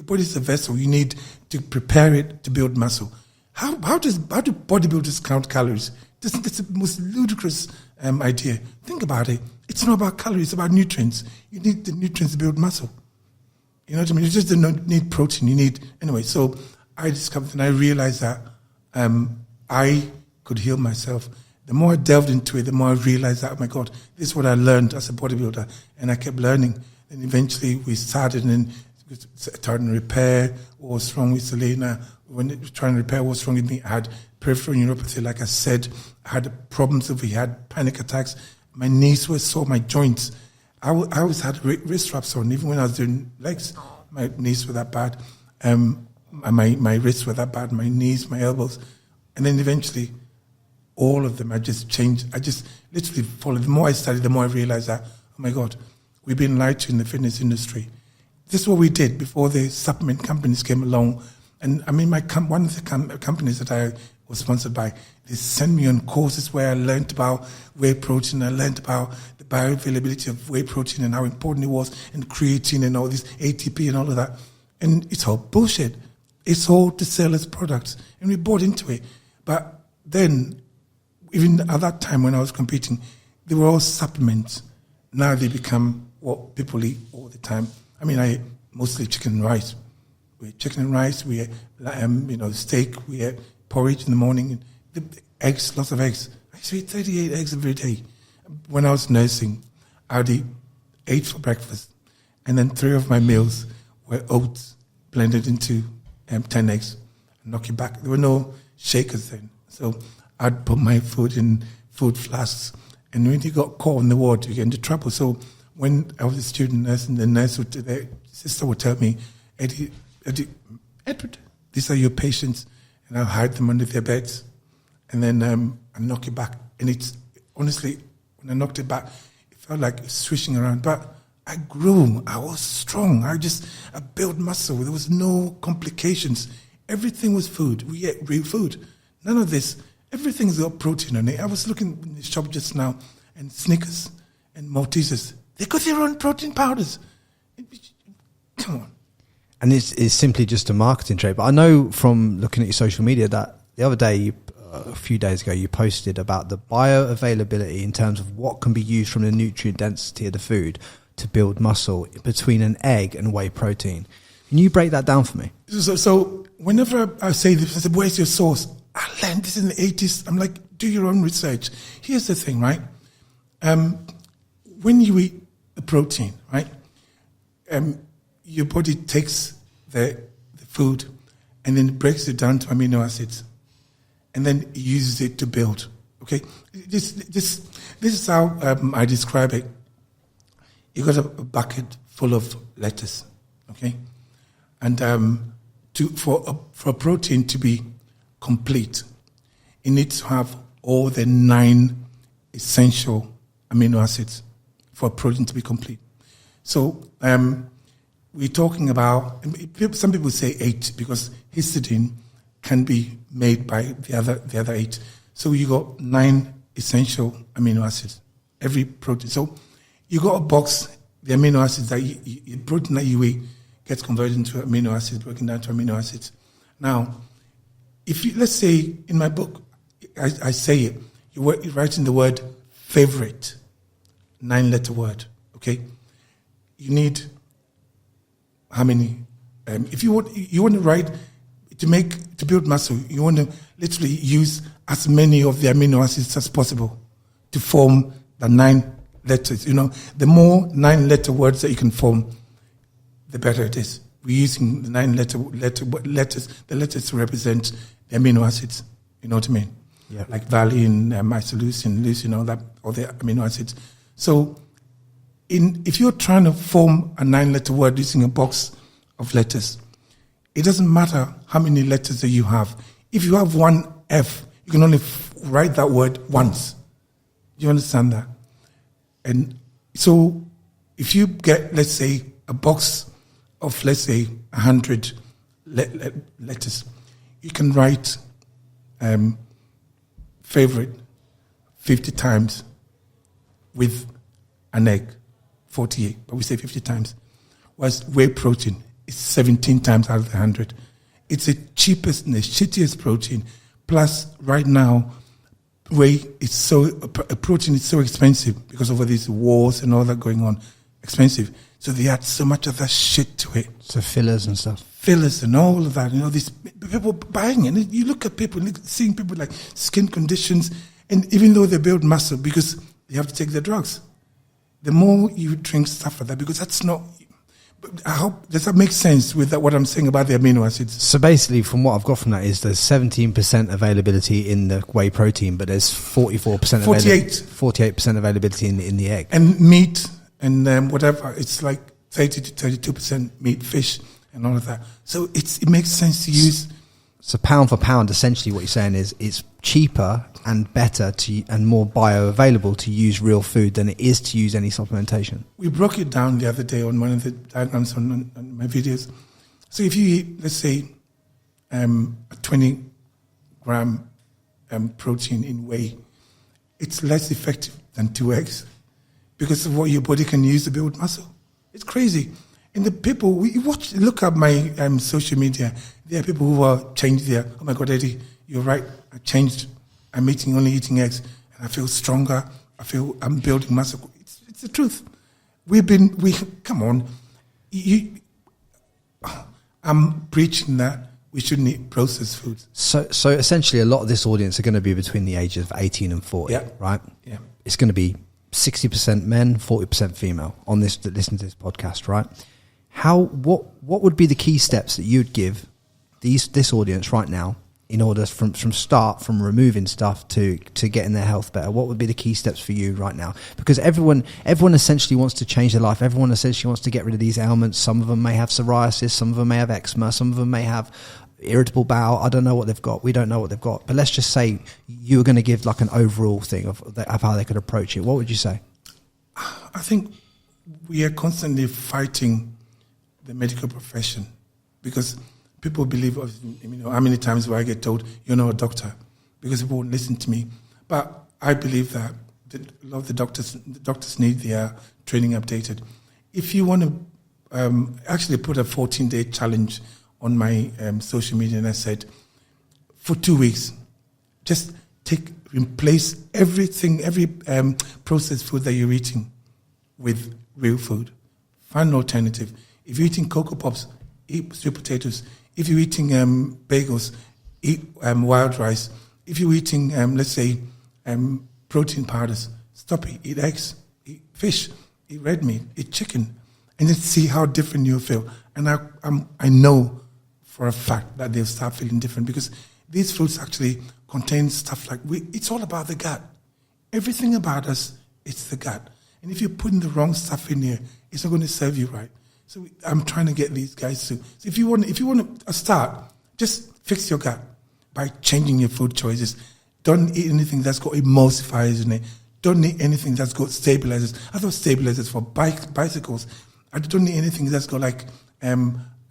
body's a vessel. You need to prepare it to build muscle. How do bodybuilders count calories? That's the most ludicrous idea. Think about it. It's not about calories. It's about nutrients. You need the nutrients to build muscle. You know what I mean? You just don't need protein. You need anyway. So I discovered and I realized that I could heal myself. The more I delved into it, the more I realized that, oh my God, this is what I learned as a bodybuilder. And I kept learning. And eventually we started and starting to repair what was wrong with Selena. When it was trying to repair what was wrong with me, I had peripheral neuropathy, like I said. I had problems if we had panic attacks. My knees were sore, my joints. I always had wrist wraps on, even when I was doing legs. My knees were that bad. My wrists were that bad, my knees, my elbows. And then eventually, all of them, I just changed. I just literally followed. The more I studied, the more I realized that, oh my God, we've been lied to in the fitness industry. This is what we did before the supplement companies came along. And I mean, one of the companies that I was sponsored by, they sent me on courses where I learned about whey protein. I learned about the bioavailability of whey protein and how important it was, and creatine and all this ATP and all of that. And it's all bullshit. It's all to sell as products. And we bought into it. But then, even at that time when I was competing, they were all supplements. Now they become what people eat all the time. I mean, I ate mostly chicken and rice. We ate chicken and rice, we ate steak, we ate porridge in the morning, eggs, lots of eggs. I used to eat 38 eggs every day. When I was nursing, I would eat 8 for breakfast, and then 3 of my meals were oats blended into 10 eggs. Knock you back. There were no shakers then. So I'd put my food in food flasks, and when you got caught in the ward, you get into trouble. So when I was a student nurse, and the sister would tell me, Edward, these are your patients, and I'll hide them under their beds, and then I knock it back. And it's honestly, when I knocked it back, it felt like swishing around. But I grew. I was strong. I built muscle. There was no complications. Everything was food. We ate real food. None of this. Everything's got protein on it. I was looking in the shop just now, and Snickers and Maltesers, they got their own protein powders. Come on. And it's simply just a marketing trade. But I know from looking at your social media that the other day, a few days ago, you posted about the bioavailability in terms of what can be used from the nutrient density of the food to build muscle between an egg and whey protein. Can you break that down for me? So whenever I say this, I say, where's your source? I learned this in the 80s. I'm like, do your own research. Here's the thing, right? When you eat a protein, right, your body takes the food and then breaks it down to amino acids, and then it uses it to build. Okay, this is how I describe it. You got a bucket full of lettuce, okay, and for a protein to be complete, it needs to have all the 9 essential amino acids for a protein to be complete. So we're talking about, some people say 8 because histidine can be made by the other 8. So you got 9 essential amino acids, every protein. So you got a box, the amino acids that the protein that you eat gets converted into amino acids, broken down to amino acids. Now, if you, let's say in my book, I say it, you're writing the word favorite, 9-letter word, okay? You need how many? If you want to write, to build muscle, you want to literally use as many of the amino acids as possible to form the 9 letters. You know, the more 9-letter words that you can form, the better it is. We're using the 9-letter letters. The letters to represent the amino acids. You know what I mean? Yeah. Like valine, isoleucine, leucine, all the amino acids. So, if you're trying to form a 9-letter word using a box of letters, it doesn't matter how many letters that you have. If you have one F, you can only write that word once. You understand that? And so if you get, let's say, a box of, let's say, 100 letters, you can write favorite 50 times with an egg, 48, but we say 50 times. Whereas whey protein is 17 times out of the 100. It's the cheapest and the shittiest protein. Plus, right now, protein is so expensive because of all these wars and all that going on. Expensive. So they add so much of that shit to it. So fillers and stuff. Fillers and all of that. These people buying it. And you look at people, seeing people like skin conditions, and even though they build muscle, because they have to take the drugs. The more you drink stuff like that, because that's not... I hope, does that make sense with what I'm saying about the amino acids? So basically, from what I've got from that is there's 17% availability in the whey protein, but there's 48% availability in the egg. And meat and whatever, it's like 30 to 32% meat, fish, and all of that. So it makes sense to use. So pound for pound, essentially what you're saying is it's cheaper and better and more bioavailable to use real food than it is to use any supplementation. We broke it down the other day on one of the diagrams on my videos. So if you eat, let's say, a 20-gram protein in whey, it's less effective than 2 eggs because of what your body can use to build muscle. It's crazy. And the people, look at my social media. There are people who are changed there. Oh my God, Eddie, you're right. I changed. I'm only eating eggs, and I feel stronger. I'm building muscle. It's the truth. Come on. I'm preaching that we shouldn't eat processed foods. So essentially, a lot of this audience are going to be between the ages of 18 and 40, right? Yeah. It's going to be 60% men, 40% female on this that listen to this podcast, right? What would be the key steps that you would give this audience right now in order from removing stuff to getting their health better? What would be the key steps for you right now? Because everyone essentially wants to change their life. Everyone essentially wants to get rid of these ailments. Some of them may have psoriasis. Some of them may have eczema. Some of them may have irritable bowel. I don't know what they've got. We don't know what they've got. But let's just say you were going to give like an overall thing of how they could approach it. What would you say? I think we are constantly fighting the medical profession because people believe, how many times will I get told, you're not a doctor, because people won't listen to me. But I believe that a lot of the doctors need their training updated. If you want to actually put a 14-day challenge on my social media, and I said, for 2 weeks, just replace everything, every processed food that you're eating with real food. Find an alternative. If you're eating Cocoa Pops, eat sweet potatoes. If you're eating bagels, eat wild rice. If you're eating, let's say, protein powders, stop it. Eat eggs, eat fish, eat red meat, eat chicken, and then see how different you'll feel. And I know for a fact that they'll start feeling different because these foods actually contain stuff like, it's all about the gut. Everything about us, it's the gut. And if you're putting the wrong stuff in here, it's not going to serve you right. So I'm trying to get these guys to. So if you want to start, just fix your gut by changing your food choices. Don't eat anything that's got emulsifiers in it. Don't eat anything that's got stabilizers. I thought stabilizers for bicycles. I don't eat anything that's got like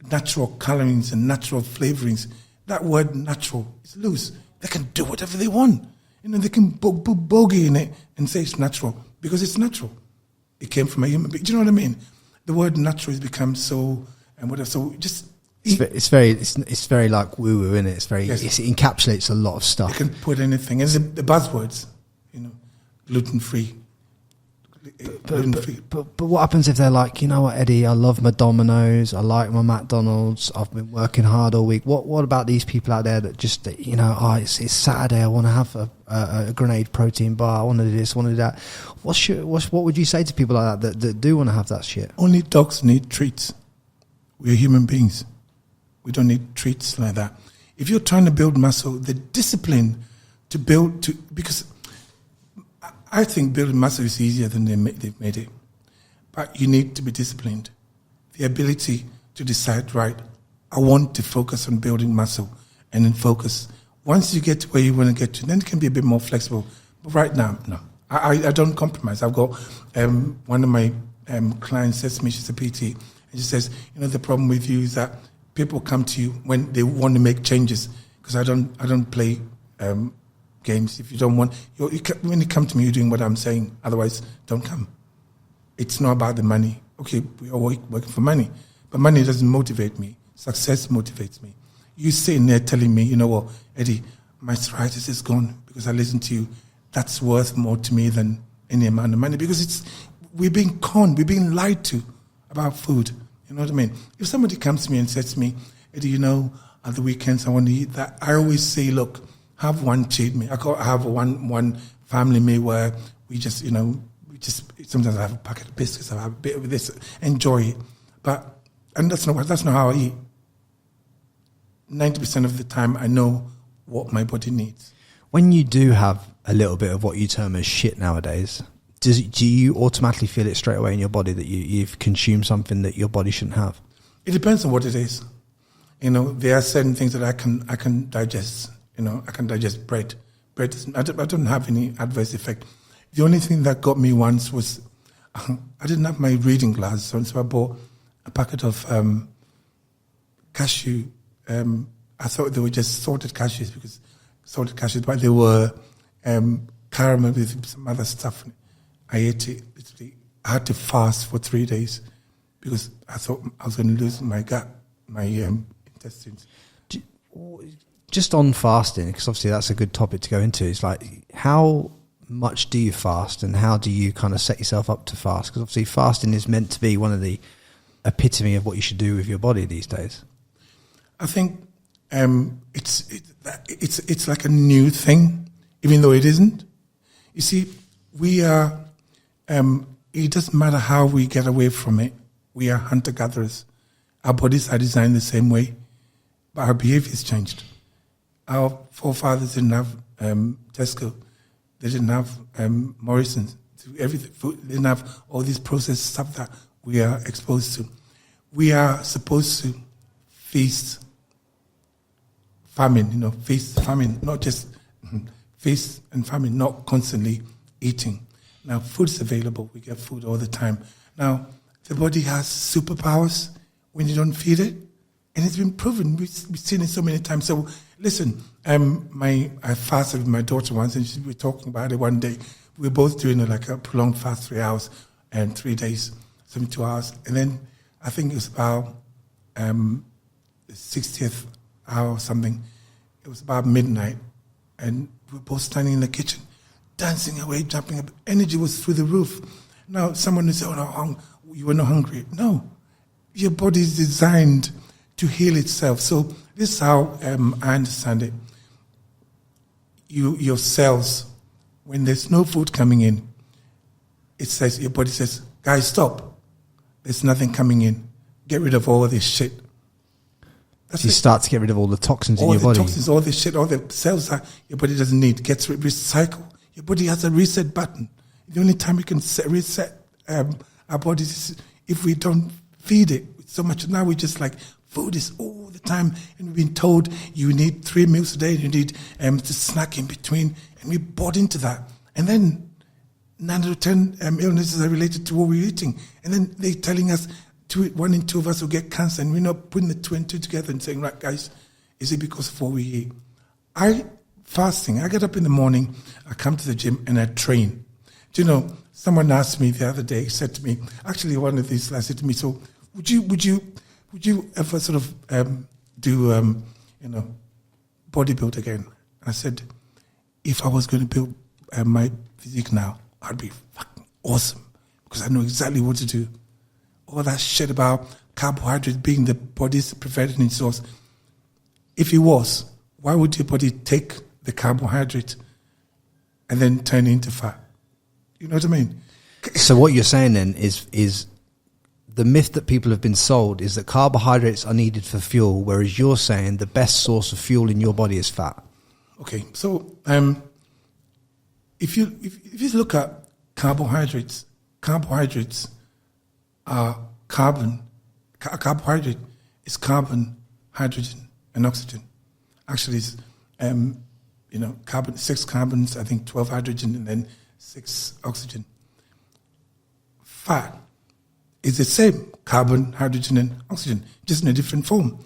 natural colorings and natural flavorings. That word natural is loose. They can do whatever they want. They can put bogey in it and say it's natural because it's natural. It came from a human being. Do you know what I mean? The word natural has become so and whatever. So just it's very like woo woo, isn't it? It's very it encapsulates a lot of stuff. You can put anything. It's the buzzwords, gluten free. But what happens if they're like, you know what, Eddie? I love my Domino's. I like my McDonald's. I've been working hard all week. What about these people out there that just it's Saturday. I want to have a grenade protein bar. I want to do this. I want to do that. What would you say to people like that do want to have that shit? Only dogs need treats. We're human beings. We don't need treats like that. If you're trying to build muscle, the discipline because I think building muscle is easier than they've made it. But you need to be disciplined. The ability to decide, right, I want to focus on building muscle and then focus Once you get to where you want to get to, then it can be a bit more flexible. But right now, no. I don't compromise. I've got one of my clients says to me, she's a PT, and she says, the problem with you is that people come to you when they want to make changes, because I don't play games. If you don't want, when you come to me, you're doing what I'm saying. Otherwise, don't come. It's not about the money. Okay, we are working for money, but money doesn't motivate me. Success motivates me. You sitting there telling me, you know what, Eddie, my psoriasis is gone because I listened to you. That's worth more to me than any amount of money, because we're being conned, we're being lied to about food. You know what I mean? If somebody comes to me and says to me, Eddie, at the weekends I want to eat that, I always say, look, have one cheat meal. I have one family meal where we just, sometimes I have a packet of biscuits, I have a bit of this, enjoy it. And that's not how I eat. 90% of the time I know what my body needs. When you do have a little bit of what you term as shit nowadays, do you automatically feel it straight away in your body that you've consumed something that your body shouldn't have? It depends on what it is. There are certain things that I can digest. I can digest bread. I don't have any adverse effect. The only thing that got me once was I didn't have my reading glasses, so I bought a packet of cashew. I thought they were just salted cashews, but they were caramel with some other stuff. I ate it. Literally, I had to fast for 3 days because I thought I was going to lose my gut, my intestines. Just on fasting, because obviously that's a good topic to go into. It's like, how much do you fast, and how do you kind of set yourself up to fast? Because obviously fasting is meant to be one of the epitome of what you should do with your body these days. I think it's like a new thing, even though it isn't. You see, we are. It doesn't matter how we get away from it. We are hunter-gatherers. Our bodies are designed the same way, but our behavior has changed. Our forefathers didn't have Tesco. They didn't have Morrison's. Everything. They didn't have all these processed stuff that we are exposed to. We are supposed to feast, famine, feast, famine, not just feast and famine, not constantly eating. Now, food's available. We get food all the time. Now, the body has superpowers when you don't feed it, and it's been proven. We've seen it so many times. So, listen, I fasted with my daughter once, and we were talking about it one day. We were both doing a prolonged fast, 3 hours and 3 days, 72 hours. And then I think it was about the 60th hour or something. It was about midnight, and we were both standing in the kitchen, dancing away, jumping up. Energy was through the roof. Now, someone would say, oh, no, you were not hungry. No, your body is designed to heal itself. So this is how I understand it. Your cells, when there's no food coming in, your body says, guys, stop. There's nothing coming in. Get rid of all this shit. So you start to get rid of all the toxins in your body. All the toxins, all this shit, all the cells that your body doesn't need, gets recycled. Your body has a reset button. The only time we can reset our bodies is if we don't feed it so much. Now we just food is all the time, and we've been told you need 3 meals a day, you need to snack in between, and we bought into that. And then 9 out of 10 illnesses are related to what we're eating. And then they're telling us 1 in 2 of us will get cancer, and we're not putting the 2 and 2 together and saying, right, guys, is it because of what we eat? Fasting, I get up in the morning, I come to the gym, and I train. Do you know, someone asked me the other day, said to me, actually one of these guys said to me, so would you ever sort of do bodybuild again? And I said, if I was going to build my physique now, I'd be fucking awesome, because I know exactly what to do. All that shit about carbohydrates being the body's preferred energy source. If it was, why would your body take the carbohydrate and then turn it into fat? You know what I mean? So what you're saying then is the myth that people have been sold is that carbohydrates are needed for fuel, whereas you're saying the best source of fuel in your body is fat. Okay, so if you look at carbohydrates are carbon. A carbohydrate is carbon, hydrogen, and oxygen. Actually, carbon, 6 carbons, I think 12 hydrogen, and then 6 oxygen. Fat is the same, carbon, hydrogen, and oxygen, just in a different form.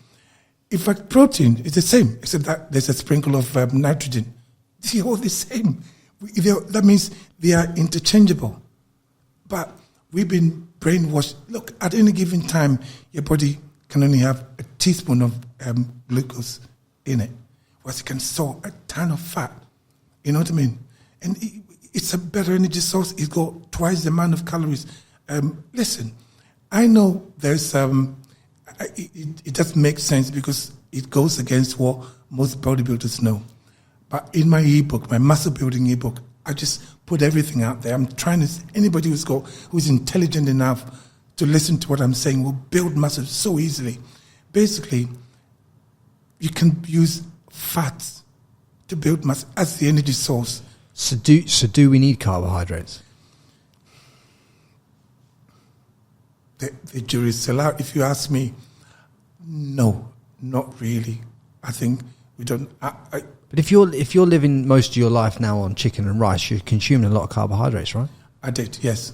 In fact, protein is the same, except that there's a sprinkle of nitrogen. They're all the same. That means they are interchangeable. But we've been brainwashed. Look, at any given time, your body can only have a teaspoon of glucose in it, whereas it can store a ton of fat. You know what I mean? And it's a better energy source. It's got twice the amount of calories. Listen, I know there's it doesn't make sense because it goes against what most bodybuilders know. But in my ebook, my muscle building ebook, I just put everything out there. I'm trying to, anybody who's intelligent enough to listen to what I'm saying will build muscle so easily. Basically, you can use fats to build muscle as the energy source. So do we need carbohydrates? The jury is still out. If you ask me, no, not really. I think we don't. But if you're living most of your life now on chicken and rice, you're consuming a lot of carbohydrates, right? I did, yes.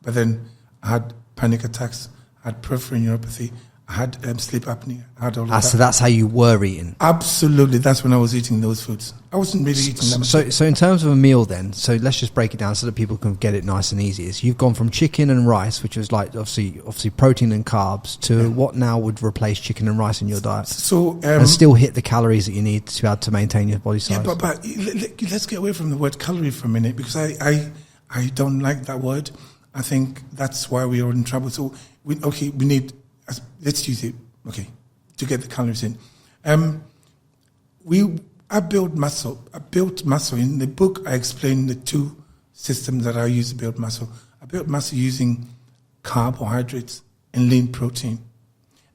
But then I had panic attacks, I had peripheral neuropathy, I had sleep apnea, I had all of that. So that's how you were eating? Absolutely, that's when I was eating those foods. I wasn't really eating them. So in terms of a meal then, so let's just break it down so that people can get it nice and easy. Is you've gone from chicken and rice, which was like obviously protein and carbs, to what now would replace chicken and rice in your diet? So and still hit the calories that you need to be able to maintain your body size. Yeah, but let's get away from the word calorie for a minute, because I don't like that word. I think that's why we are in trouble. So we need, let's use it, to get the calories in. I built muscle. In the book, I explained the 2 systems that I use to build muscle. I built muscle using carbohydrates and lean protein.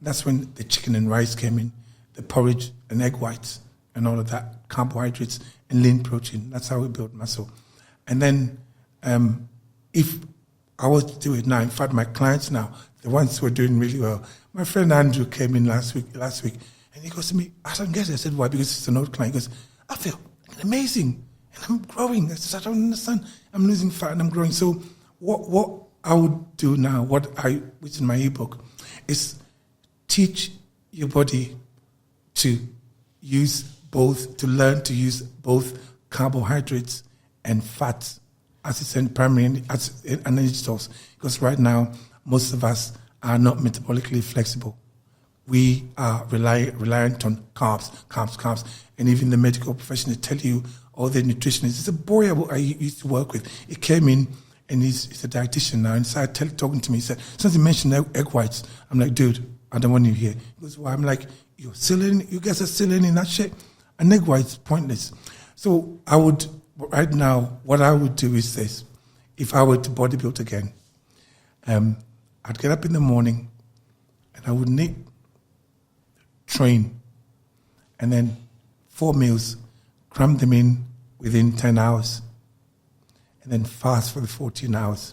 That's when the chicken and rice came in, the porridge and egg whites and all of that, carbohydrates and lean protein. That's how we build muscle. And then if I was to do it now, in fact, my clients now, the ones who are doing really well, my friend Andrew came in last week, and he goes to me, I don't get it. I said, why? Because it's an old client. He goes, I feel amazing, and I'm growing. I said, I don't understand. I'm losing fat and I'm growing. So what I would do now, which is in my ebook, is teach your body to learn to use both carbohydrates and fats as its primary as an energy source. Because right now, most of us are not metabolically flexible. We are reliant on carbs. And even the medical profession, they tell you, all the nutritionists. It's a boy I used to work with. He came in, and he's a dietitian now, and he started talking to me. He said, since he mentioned egg whites, I'm like, dude, I don't want you here. He goes, why? I'm like, you guys are still in that shit. An egg white's pointless. So right now, what I would do is this. If I were to bodybuild again, I'd get up in the morning, and I would train, and then 4 meals, cram them in within 10 hours, and then fast for the 14 hours.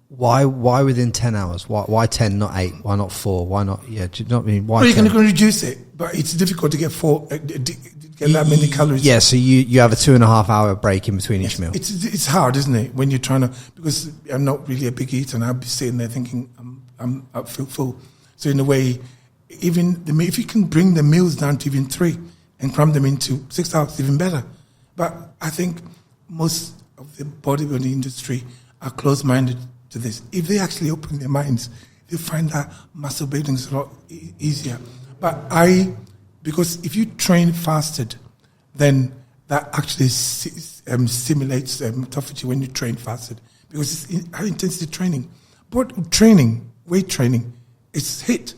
Why within 10 hours? Why 10, not 8? Why not 4? Why not? Yeah, do you know what I mean? Why? Well, you can reduce it, but it's difficult to get that many calories. Yeah, so you have a 2.5 hour break in between each meal. It's hard, isn't it? When you're trying to, because I'm not really a big eater, and I'll be sitting there thinking I'm full. So in a way, even if you can bring the meals down to even 3 and cram them into 6 hours, even better. But I think most of the bodybuilding industry are closed-minded to this. If they actually open their minds, they find that muscle building is a lot easier. But because if you train fasted, then that actually stimulates autophagy when you train fasted, because it's high intensity training. But weight training, it's HIIT.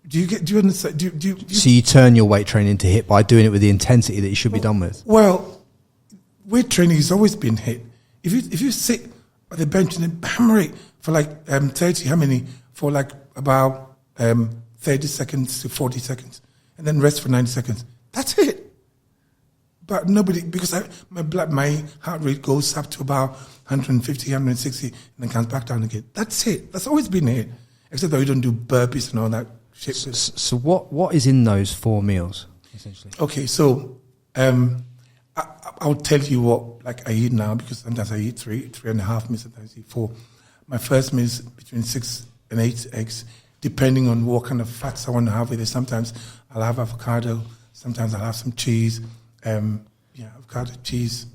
Do you understand? So you turn your weight training into HIIT by doing it with the intensity that you should be done with? Well, weight training has always been HIIT. If you sit at the bench and then hammer it for like 30, how many? For like about 30 seconds to 40 seconds, and then rest for 90 seconds. That's it. But nobody, because my heart rate goes up to about 150, 160, and then comes back down again. That's it. That's always been it. Except that we don't do burpees and all that shit. So what is in those 4 meals? essentially? Okay, so I'll tell you what like I eat now, because sometimes I eat 3.5 meals, sometimes I eat 4. My first meal is between 6 and 8 eggs, depending on what kind of fats I want to have with it. Sometimes I'll have avocado, sometimes I'll have some cheese. Avocado, cheese.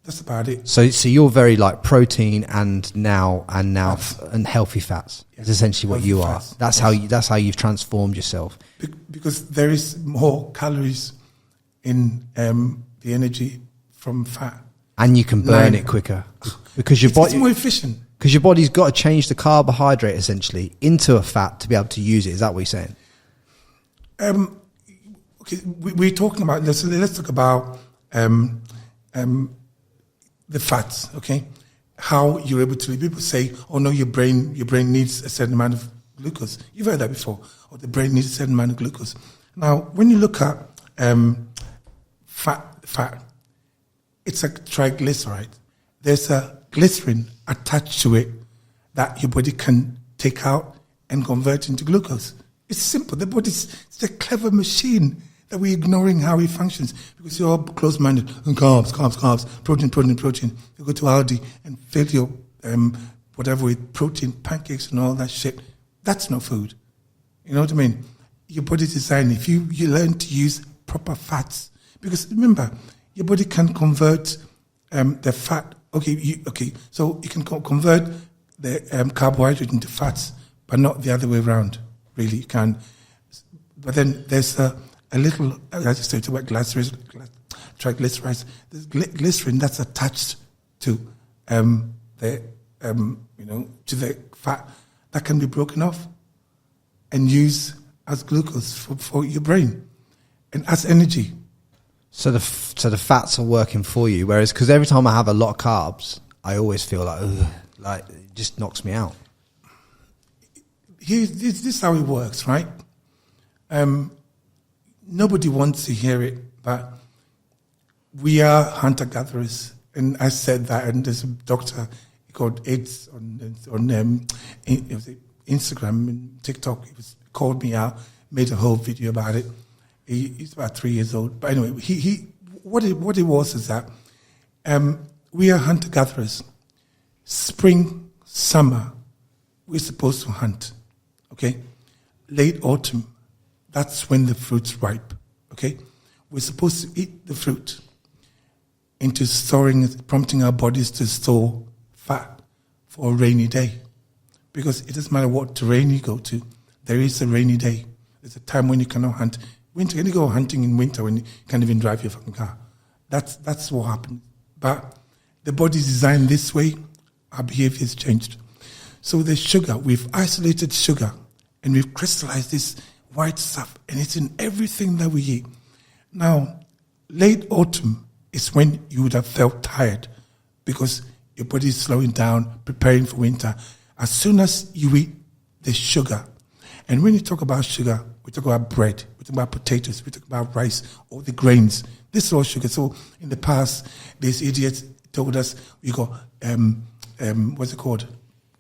That's about it. So you're very like protein and healthy fats. Is essentially what you are. Fats. That's how you've transformed yourself. Because there is more calories in the energy from fat, and you can burn it quicker because your body it's more efficient. Because your body's got to change the carbohydrate essentially into a fat to be able to use it. Is that what you're saying? Okay, we're talking about let's talk about the fats. Okay, how you're able to. People say, "Oh no, your brain needs a certain amount of glucose." You've heard that before, or the brain needs a certain amount of glucose. Now, when you look at fat, it's a triglyceride. There's a glycerin attached to it that your body can take out and convert into glucose. It's simple. The it's a clever machine that we're ignoring how it functions because you're all close-minded. And carbs, protein. You go to Aldi and fill your whatever with protein, pancakes and all that shit. That's not food. You know what I mean? Your body's designed, if you learn to use proper fats, because remember, your body can convert the fat. So you can convert the carbohydrate into fats, but not the other way around. Really, you can. But then there's a little, as I said, about triglycerides. There's glycerin that's attached to to the fat that can be broken off and used as glucose for your brain and as energy. So the fats are working for you, whereas because every time I have a lot of carbs, I always feel like it just knocks me out. This is how it works, right? Nobody wants to hear it, but we are hunter-gatherers. And I said that, and there's a doctor called Eds on Instagram and TikTok. He called me out, made a whole video about it. He's about 3 years old. But anyway, what it was is that we are hunter-gatherers. Spring, summer, we're supposed to hunt, okay? Late autumn, that's when the fruit's ripe, okay? We're supposed to eat the fruit into storing, prompting our bodies to store fat for a rainy day. Because it doesn't matter what terrain you go to, there is a rainy day. There's a time when you cannot hunt. Winter, can you go hunting in winter when you can't even drive your fucking car? That's what happened. But the body's designed this way, our behavior has changed. So the sugar, we've isolated sugar and we've crystallized this white stuff and it's in everything that we eat. Now, late autumn is when you would have felt tired because your body is slowing down, preparing for winter. As soon as you eat the sugar, and when you talk about sugar, we talk about bread, we talk about potatoes, we talk about rice, all the grains. This is all sugar. So in the past, these idiots told us you got, what's it called?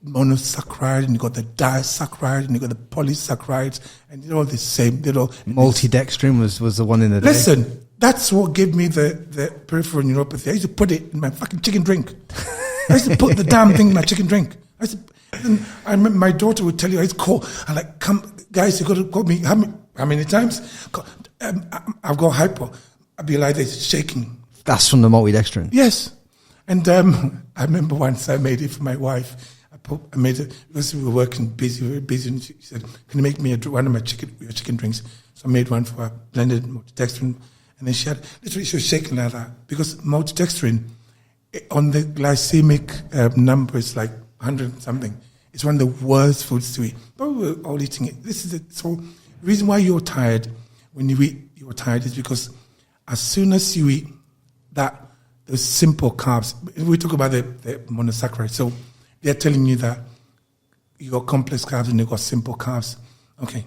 Monosaccharide, and you got the disaccharide, and you got the polysaccharides, and they're all the same. They're all Multidextrin was the one in the day. Listen, that's what gave me the peripheral neuropathy. I used to put it in my fucking chicken drink. I used to put the damn thing in my chicken drink. I remember my daughter would tell you, I used to call, I'm like, come, guys, you got to call me. How many times? I've got hypo. I'd be like this, shaking. That's from the multidextrin? Yes. And I remember once I made it for my wife. I made it because we were working very busy, and she said, "Can you make me one of my chicken drinks?" So I made one for her, blended multidextrin, and then she was shaking like that because multidextrin on the glycemic number is like 100 something. It's one of the worst foods to eat, but we were all eating it. This is it. So the reason why you're tired when you eat, you're tired is because as soon as you eat those simple carbs, we talk about the monosaccharide. So they're telling you that you got complex carbs and you got simple carbs. Okay.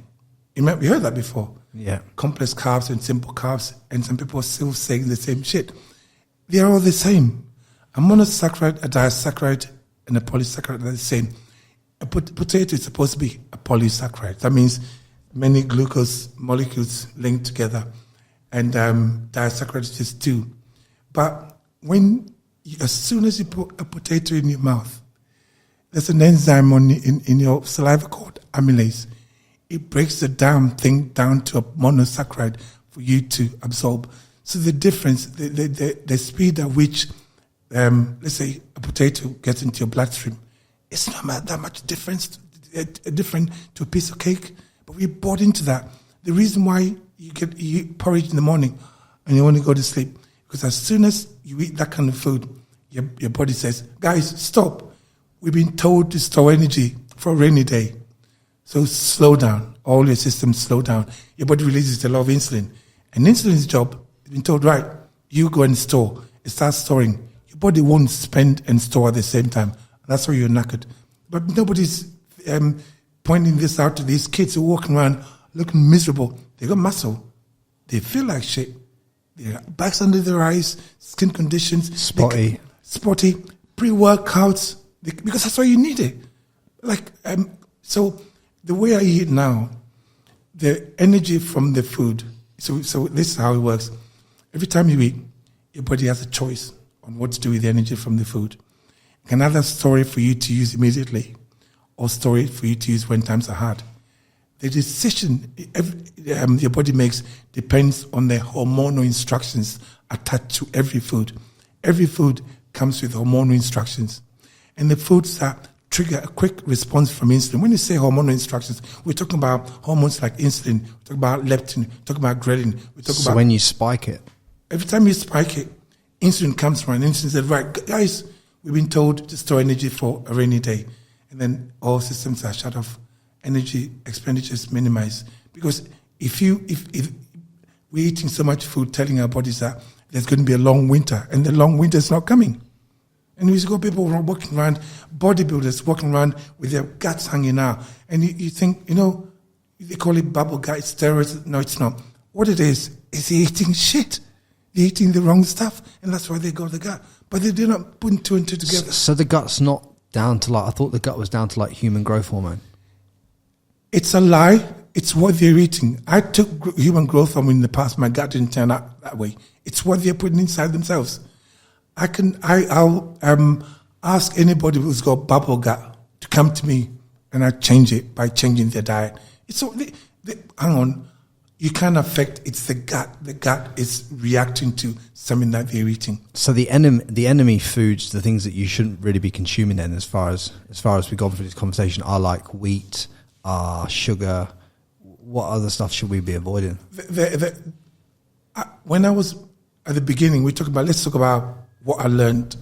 You heard that before. Yeah. Complex carbs and simple carbs, and some people are still saying the same shit. They are all the same. A monosaccharide, a disaccharide, and a polysaccharide are the same. A potato is supposed to be a polysaccharide. That means many glucose molecules linked together. and disaccharides too. But as soon as you put a potato in your mouth, there's an enzyme in your saliva called amylase. It breaks the damn thing down to a monosaccharide for you to absorb. So the difference, the speed at which, let's say, a potato gets into your bloodstream, it's not that much different to a piece of cake. But we bought into that. The reason why you eat porridge in the morning and you want to go to sleep, because as soon as you eat that kind of food, your body says, guys, stop. We've been told to store energy for a rainy day. So slow down. All your systems slow down. Your body releases a lot of insulin. And insulin's job, you've been told, right, you go and store. It starts storing. Your body won't spend and store at the same time. That's why you're knackered. But nobody's pointing this out to these kids who are walking around looking miserable. They got muscle. They feel like shit. Their backs under their eyes, skin conditions. Spotty, pre-workouts, because that's why you need it. So the way I eat now, the energy from the food, so this is how it works. Every time you eat, your body has a choice on what to do with the energy from the food. It can either store it for you to use immediately or store it for you to use when times are hard. The decision your body makes depends on the hormonal instructions attached to every food. Every food comes with hormonal instructions. And the foods that trigger a quick response from insulin. When you say hormonal instructions, we're talking about hormones like insulin, we're talking about leptin, we're talking about ghrelin. So when you spike it? Every time you spike it, insulin comes around. Insulin says, right, guys, we've been told to store energy for a rainy day. And then all systems are shut off. Energy expenditures minimized. Because if we're eating so much food, telling our bodies that there's going to be a long winter, and the long winter is not coming. And we've got people walking around, bodybuilders walking around with their guts hanging out. And you think, they call it bubble gut, it's steroids. No, it's not. What it is they're eating shit. They're eating the wrong stuff, and that's why they got the gut. But they're not putting two and two together. So the gut's not down to I thought the gut was down to human growth hormone. It's a lie. It's what they're eating. I took human growth hormone in the past. My gut didn't turn out that way. It's what they're putting inside themselves. I'll ask anybody who's got bubble gut to come to me, and I change it by changing their diet. It's so hang on, you can't affect. It's the gut. The gut is reacting to something that they're eating. So the enemy foods, the things that you shouldn't really be consuming, then, as far as we've gone through this conversation, are like wheat, sugar. What other stuff should we be avoiding? When I was at the beginning, let's talk about what I learned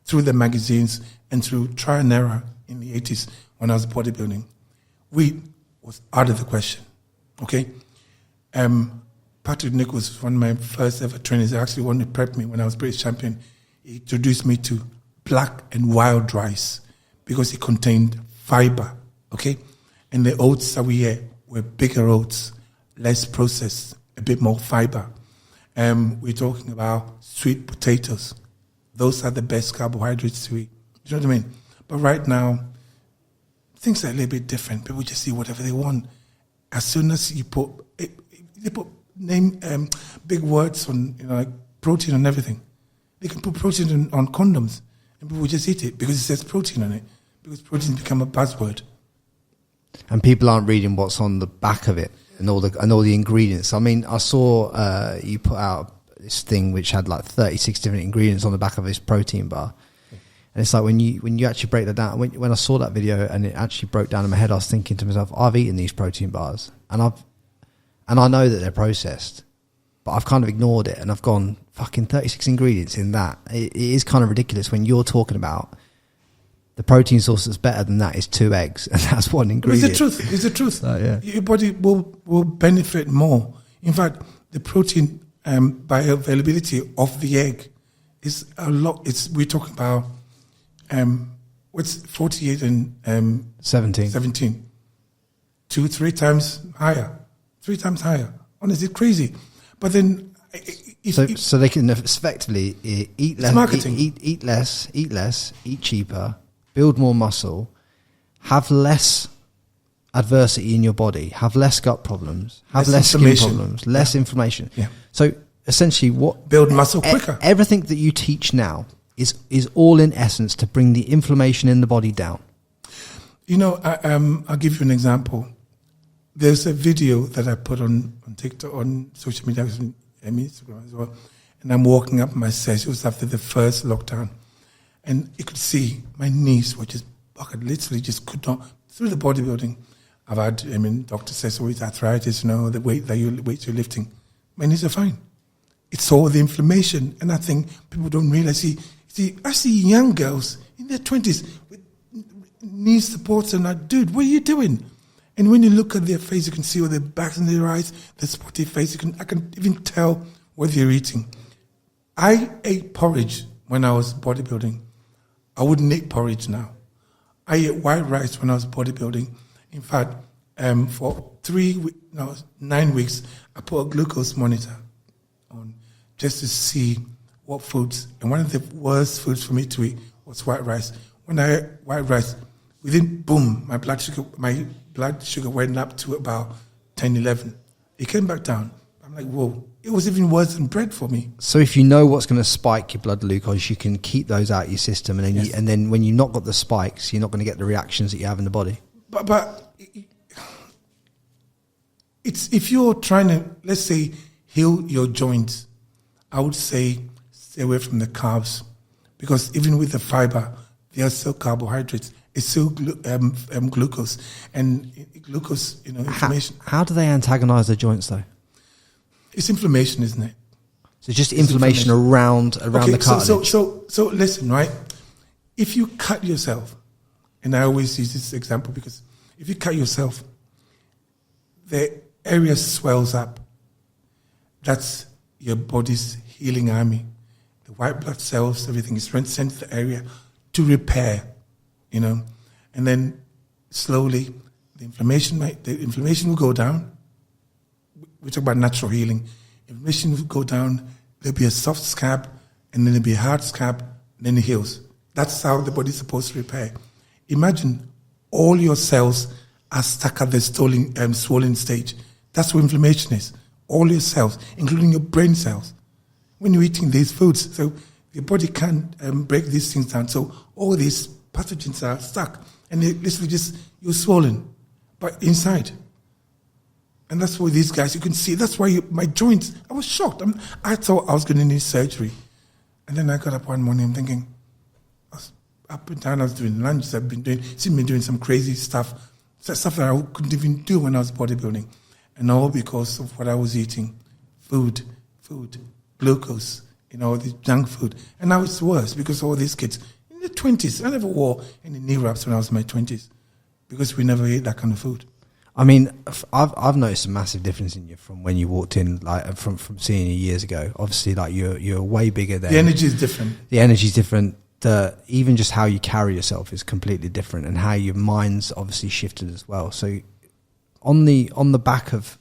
through the magazines and through trial and error in the 80s when I was bodybuilding. Wheat was out of the question, okay? Patrick Nichols was one of my first ever trainers. He actually wanted to prep me when I was British champion. He introduced me to black and wild rice because it contained fiber, okay? And the oats that we ate were bigger oats, less processed, a bit more fiber. We're talking about sweet potatoes. Those are the best carbohydrates to eat. You know what I mean? But right now, things are a little bit different. People just eat whatever they want. As soon as you put big words on, like protein and everything. They can put protein on condoms, and people just eat it because it says protein on it. Because protein become a buzzword. And people aren't reading what's on the back of it and all the ingredients. I mean, I saw you put out this thing which had 36 different ingredients on the back of this protein bar. And it's like when you actually break that down, when I saw that video and it actually broke down in my head, I was thinking to myself, I've eaten these protein bars and I know that they're processed, but I've kind of ignored it and I've gone, fucking 36 ingredients in that. It is kind of ridiculous when you're talking about the protein source that's better than that is 2 eggs, and that's one ingredient. It's the truth. Yeah. Your body will benefit more. In fact, the protein bioavailability of the egg is a lot. We're talking about what's 48 and 17, 2-3 times higher, 3 times higher. Honestly, crazy. But then, so they can effectively eat less, marketing. Eat less, eat cheaper, build more muscle, have less adversity in your body, have less gut problems, have less skin problems, less inflammation. Yeah. So essentially, build muscle quicker. Everything that you teach now is all in essence to bring the inflammation in the body down. You know, I'll give you an example. There's a video that I put on TikTok, on social media, and Instagram as well. And I'm walking up my stairs. It was after the first lockdown. And you could see my knees were just, I literally just could not, through the bodybuilding, I've had, doctor says, it's arthritis, the weight you're lifting. My knees are fine. It's all the inflammation. And I think people don't realize, I see young girls in their 20s with knee supports and like, dude, what are you doing? And when you look at their face, you can see all their backs and their eyes, their spotty face. I can even tell what they're eating. I ate porridge when I was bodybuilding. I wouldn't eat porridge now. I ate white rice when I was bodybuilding. In fact, for 9 weeks, I put a glucose monitor on just to see what foods. And one of the worst foods for me to eat was white rice. When I ate white rice, within boom, my blood sugar went up to about 10, 11. It came back down. I'm like, whoa. It was even worse than bread for me. So if you know what's going to spike your blood glucose, you can keep those out of your system, and then and then when you've not got the spikes, you're not going to get the reactions that you have in the body. But it's, if you're trying to, let's say, heal your joints, I would say stay away from the carbs, because even with the fiber, they are still carbohydrates. It's still glucose, and glucose, inflammation. How do they antagonize the joints though? It's inflammation, isn't it? So just inflammation around the cartilage. So listen, right? If you cut yourself, and I always use this example because if you cut yourself, the area swells up. That's your body's healing army. The white blood cells, everything is sent to the area to repair, and then slowly the inflammation will go down. We talk about natural healing. Inflammation will go down. There'll be a soft scab, and then there'll be a hard scab, and then it heals. That's how the body's supposed to repair. Imagine all your cells are stuck at the swollen stage. That's what inflammation is. All your cells, including your brain cells. When you're eating these foods, so your body can't break these things down. So all these pathogens are stuck, and they literally you're swollen, but inside. And that's why these guys, you can see, that's why my joints, I was shocked. I thought I was going to need surgery. And then I got up one morning, I'm thinking, I was up and down, I was doing lunges, seen me doing some crazy stuff that I couldn't even do when I was bodybuilding. And all because of what I was eating, food, glucose, the junk food. And now it's worse because all these kids, in their 20s, I never wore any knee wraps when I was in my 20s because we never ate that kind of food. I mean, I've noticed a massive difference in you from when you walked in, like from seeing you years ago. Obviously, like you're way bigger then. The energy is different. The energy is different. Even just how you carry yourself is completely different, and how your mind's obviously shifted as well. So, on the back of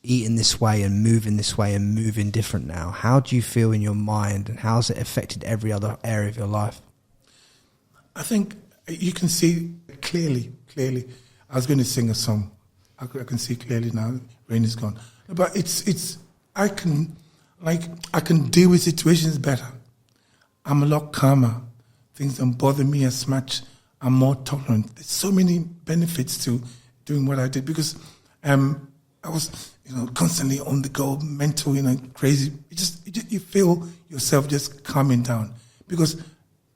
eating this way and moving this way and moving different now, how do you feel in your mind, and how's it affected every other area of your life? I think you can see clearly. I was going to sing a song. I can see clearly now. Rain is gone, but I can deal with situations better. I'm a lot calmer. Things don't bother me as much. I'm more tolerant. There's so many benefits to doing what I did because I was constantly on the go, mental, crazy. You feel yourself just calming down because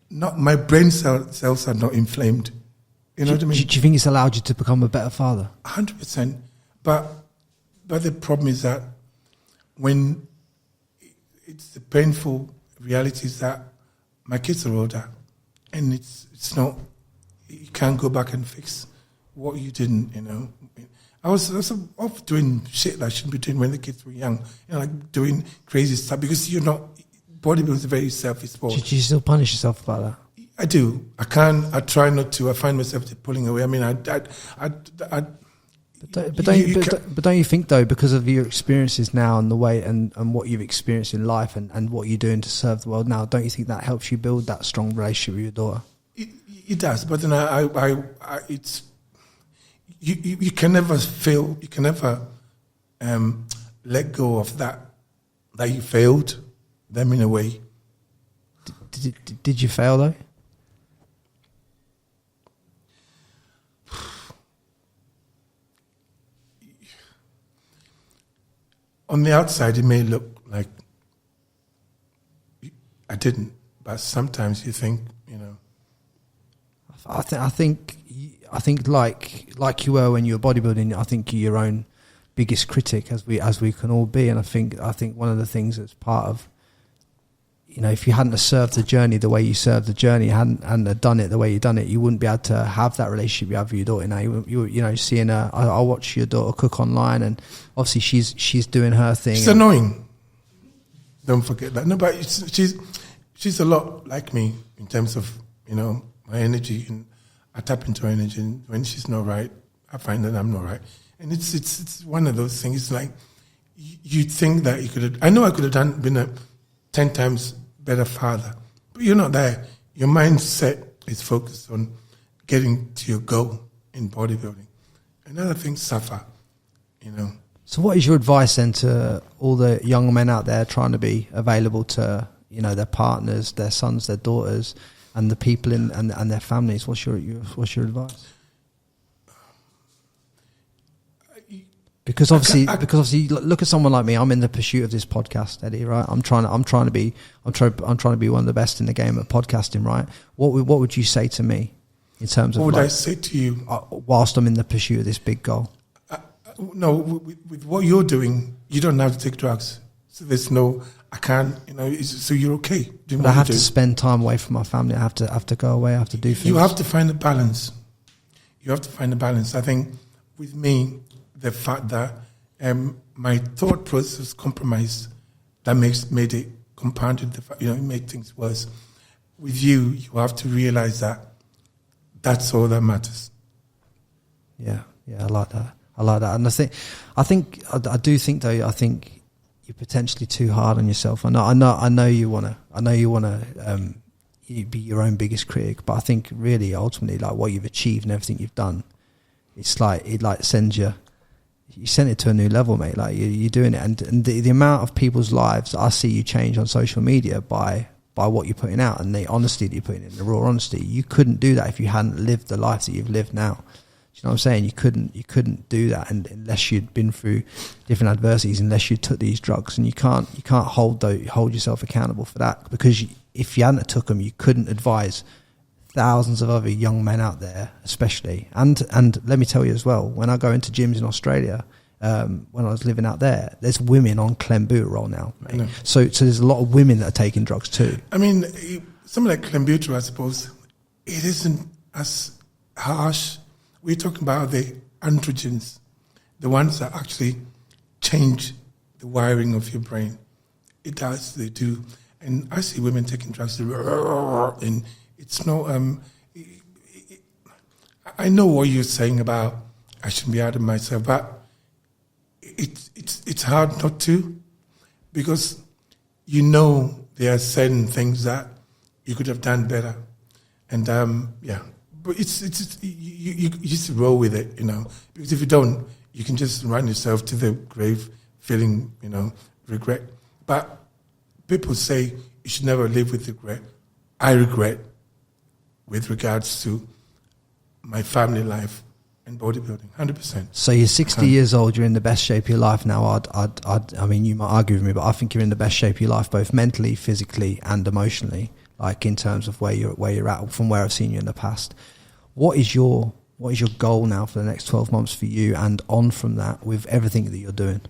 my brain cells are not inflamed. You know what I mean? Do you think it's allowed you to become a better father? 100%. But the problem is that when it's the painful reality is that my kids are older, and it's not, you can't go back and fix what you didn't. I was off doing shit that I shouldn't be doing when the kids were young, like doing crazy stuff because bodybuilding is a very selfish sport. Did you still punish yourself about that? I do. I try not to. I find myself pulling away. I mean, But don't you think though, because of your experiences now and the way and what you've experienced in life and what you're doing to serve the world now, don't you think that helps you build that strong relationship with your daughter? It does, but then you can never fail. You can never let go of that you failed them in a way. Did you fail though? On the outside, it may look like I didn't, but sometimes you think, I think like you were when you were bodybuilding. I think you're your own biggest critic, as we can all be. And I think one of the things that's part of, if you hadn't have served the journey the way you served the journey, hadn't have done it the way you done it, you wouldn't be able to have that relationship you have with your daughter now. You seeing her, I watch your daughter cook online, and obviously she's doing her thing. She's annoying. Don't forget that. No, but she's a lot like me in terms of my energy, and I tap into her energy, and when she's not right, I find that I'm not right, and it's one of those things. It's like you think that you could have. I know I could have been a 10 times better father, but you're not there. Your mindset is focused on getting to your goal in bodybuilding, and other things suffer. So what is your advice then to all the young men out there trying to be available to their partners, their sons, their daughters, and the people and their families? What's your advice? Because obviously, look at someone like me. I'm in the pursuit of this podcast, Eddie. Right? I'm trying to be one of the best in the game at podcasting. Right? What would you say to me in terms of what would I say to you whilst I'm in the pursuit of this big goal? No, with what you're doing, you don't have to take drugs. So there's no, I can't. So you're okay. But I have to spend time away from my family. I have to go away. I have to do things. You have to find a balance. I think with me, the fact that my thought process was compromised, that made it compounded. It made things worse. With you have to realize that that's all that matters. Yeah, I like that. And I do think though. I think you're potentially too hard on yourself. I know you wanna be your own biggest critic, but I think really ultimately, like what you've achieved and everything you've done, it's like it sends you. You sent it to a new level, mate. Like you're doing it, and the amount of people's lives I see you change on social media by what you're putting out and the honesty that you're putting in, the raw honesty. You couldn't do that if you hadn't lived the life that you've lived now. Do you know what I'm saying? You couldn't do that, and unless you'd been through different adversities, unless you took these drugs, and you can't hold yourself accountable for that, because if you hadn't took them, you couldn't advise thousands of other young men out there, especially. And let me tell you as well, when I go into gyms in Australia, when I was living out there, there's women on clenbuterol now. Mate. So there's a lot of women that are taking drugs too. I mean, something like clenbuterol, I suppose, it isn't as harsh. We're talking about the androgens, the ones that actually change the wiring of your brain. It does, they do. And I see women taking drugs, and it's no. I know what you're saying about I shouldn't be hard on myself, but it's hard not to, because there are certain things that you could have done better, and but you just roll with it, because if you don't, you can just run yourself to the grave feeling regret. But people say you should never live with regret. I regret with regards to my family life and bodybuilding, 100%. So you're 60 years old, you're in the best shape of your life now. I mean, you might argue with me, but I think you're in the best shape of your life, both mentally, physically, and emotionally, like in terms of where you're at from where I've seen you in the past. What is your goal now for the next 12 months for you, and on from that with everything that you're doing?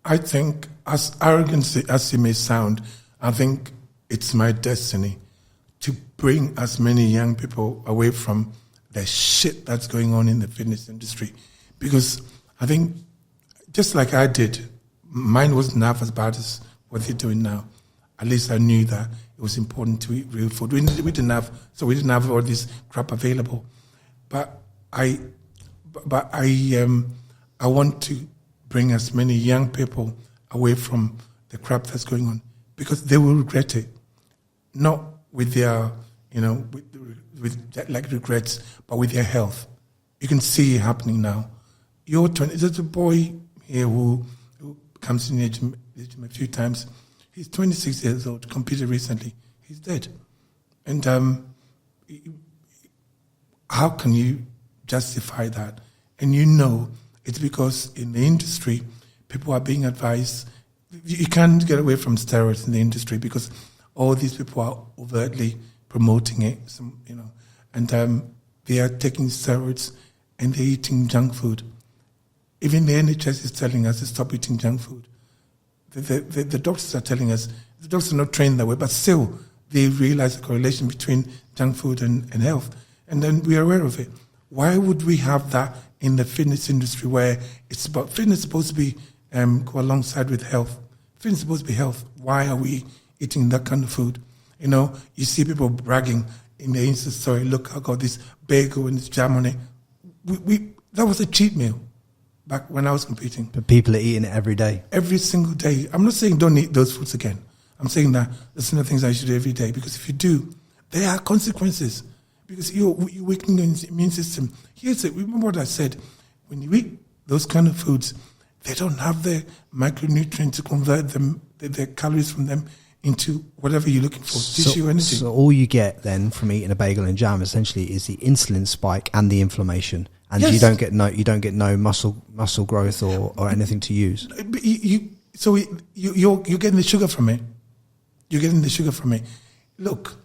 I think, as arrogant as it may sound, I think it's my destiny to bring as many young people away from the shit that's going on in the fitness industry. Because I think, just like I did, mine wasn't half as bad as what they're doing now. At least I knew that it was important to eat real food. We didn't have all this crap available. But I want to bring as many young people away from the crap that's going on, because they will regret it. Not with their, with like regrets, but with their health. you can see it happening now. There's a boy here who comes in the gym a few times. He's 26 years old, competed recently. He's dead. And how can you justify that? And it's because in the industry, people are being advised. You can't get away from steroids in the industry because all these people are overtly promoting it, and they are taking steroids and they're eating junk food. Even the NHS is telling us to stop eating junk food. The doctors are telling us, the doctors are not trained that way, but still they realize the correlation between junk food and health. And then we are aware of it. Why would we have that in the fitness industry where fitness is supposed to be go alongside with health? Fitness is supposed to be health. Why are we eating that kind of food? You see people bragging in the Insta story, look, I got this bagel and this jam on it. That was a cheat meal back when I was competing. But people are eating it every day. Every single day. I'm not saying don't eat those foods again. I'm saying that there's some things I should do every day, because if you do, there are consequences, because you're weakening your immune system. Here's it. Remember what I said. When you eat those kind of foods, they don't have the micronutrients to convert them, the calories from them into whatever you're looking for, tissue energy. So all you get then from eating a bagel and jam essentially is the insulin spike and the inflammation, and yes. you don't get no muscle growth or anything to use. You're getting the sugar from it. You're getting the sugar from it. Look,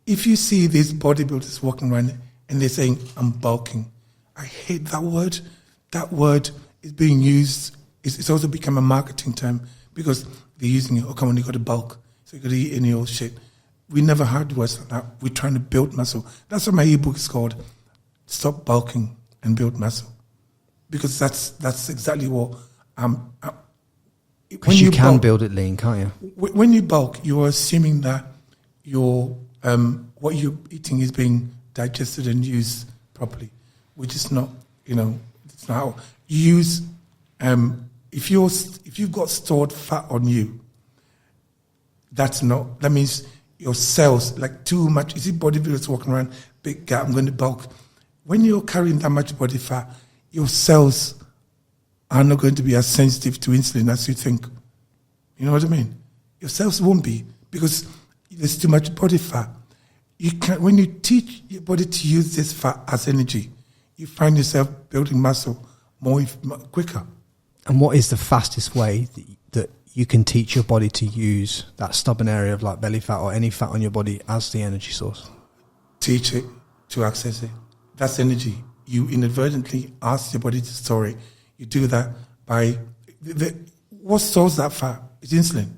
if you see these bodybuilders walking around and they're saying, I'm bulking, I hate that word. That word is being used. It's also become a marketing term because they're using it. Oh, come on, you got to bulk. So you got to eat any old shit. We never heard words like that. We're trying to build muscle. That's what my ebook is called. Stop bulking and build muscle. Because that's exactly what... Because you can build it lean, can't you? When you bulk, you are assuming that what you're eating is being digested and used properly, which is not, it's not how you use. If you've got stored fat on you, that means your cells, like too much. You see bodybuilders walking around, big guy, I'm going to bulk. When you're carrying that much body fat, your cells are not going to be as sensitive to insulin as you think. You know what I mean? Your cells won't be, because there's too much body fat. When you teach your body to use this fat as energy, you find yourself building muscle quicker. And what is the fastest way that you can teach your body to use that stubborn area of like belly fat or any fat on your body as the energy source? Teach it to access it. That's energy. You inadvertently ask your body to store it. You do that by... what stores that fat is insulin.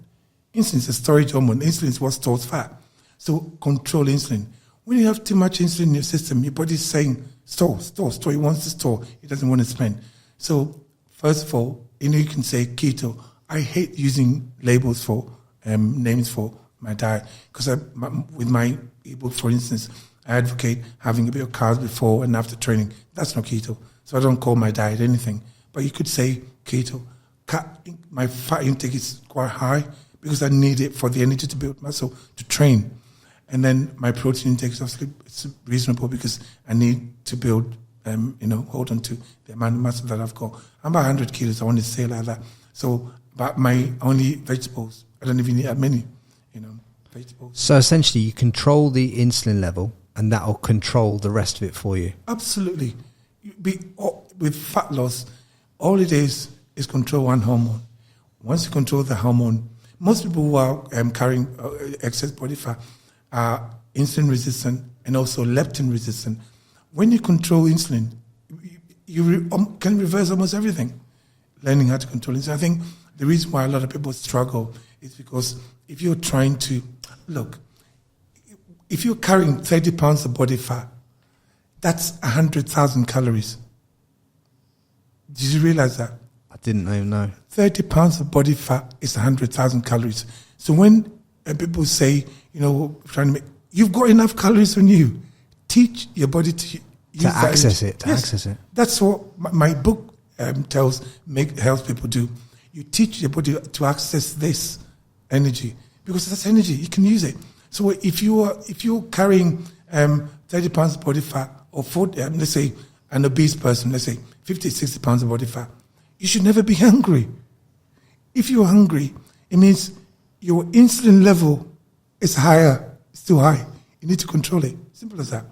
Insulin is a storage hormone. Insulin is what stores fat. So control insulin. When you have too much insulin in your system, your body is saying, store. It wants to store. It doesn't want to spend. So first of all, you can say keto. I hate using labels for names for my diet, because with my ebook, for instance, I advocate having a bit of carbs before and after training. That's not keto. So I don't call my diet anything. But you could say keto. My fat intake is quite high because I need it for the energy to build muscle, to train. And then my protein intake is obviously reasonable because I need to build, hold on to the amount of muscle that I've got. I'm about 100 kilos, I want to say like that. So, but my only vegetables, I don't even eat that many, vegetables. So essentially you control the insulin level and that will control the rest of it for you. Absolutely. With fat loss, all it is control one hormone. Once you control the hormone, most people who are carrying excess body fat are insulin resistant and also leptin resistant. When you control insulin, you can reverse almost everything. Learning how to control insulin. I think the reason why a lot of people struggle is because if you're trying to, if you're carrying 30 pounds of body fat, that's 100,000 calories. Did you realize that? I didn't even know. 30 pounds of body fat is 100,000 calories. So when people say, trying to make, you've got enough calories on you, teach your body to use access it. Access it. That's what my book helps people do. You teach your body to access this energy, because that's energy. You can use it. So if you're carrying 30 pounds of body fat, or 40, let's say an obese person, let's say 50, 60 pounds of body fat, you should never be hungry. If you're hungry, it means your insulin level is higher, it's too high. You need to control it. Simple as that.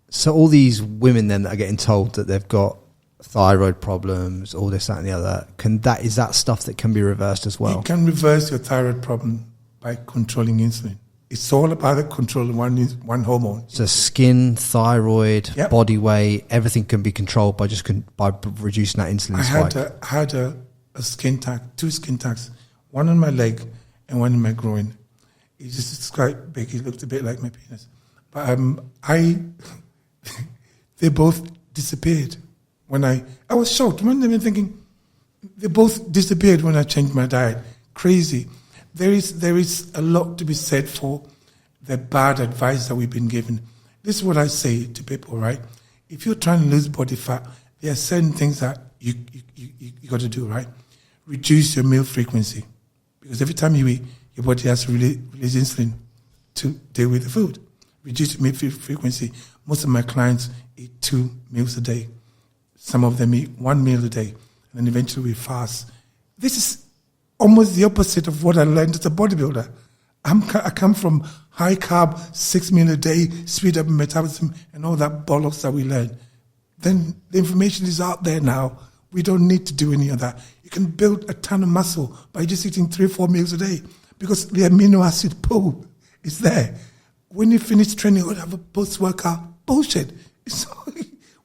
So all these women then that are getting told that they've got thyroid problems, all this, that and the other, is that stuff that can be reversed as well? You can reverse your thyroid problem by controlling insulin. It's all about the control of one hormone. So skin, thyroid, Yep. body weight, everything can be controlled by by reducing that insulin spike. I had a skin tag, 2 skin tags, one on my leg and one in my groin. It's quite big. It looked a bit like my penis. But they both disappeared. I was shocked. One day thinking, they both disappeared when I changed my diet. Crazy. There is a lot to be said for the bad advice that we've been given. This is what I say to people, right? If you're trying to lose body fat, there are certain things that you got to do, right? Reduce your meal frequency. Because every time you eat, your body has to release insulin to deal with the food. Reduce your meal frequency. Most of my clients eat 2 meals a day. Some of them eat 1 meal a day. And then eventually we fast. This is almost the opposite of what I learned as a bodybuilder. I come from high carb, 6 meal a day, speed up metabolism, and all that bollocks that we learn. Then the information is out there now. We don't need to do any of that. You can build a ton of muscle by just eating 3 or 4 meals a day because the amino acid pool is there. When you finish training, you'll have a post-workout. Bullshit.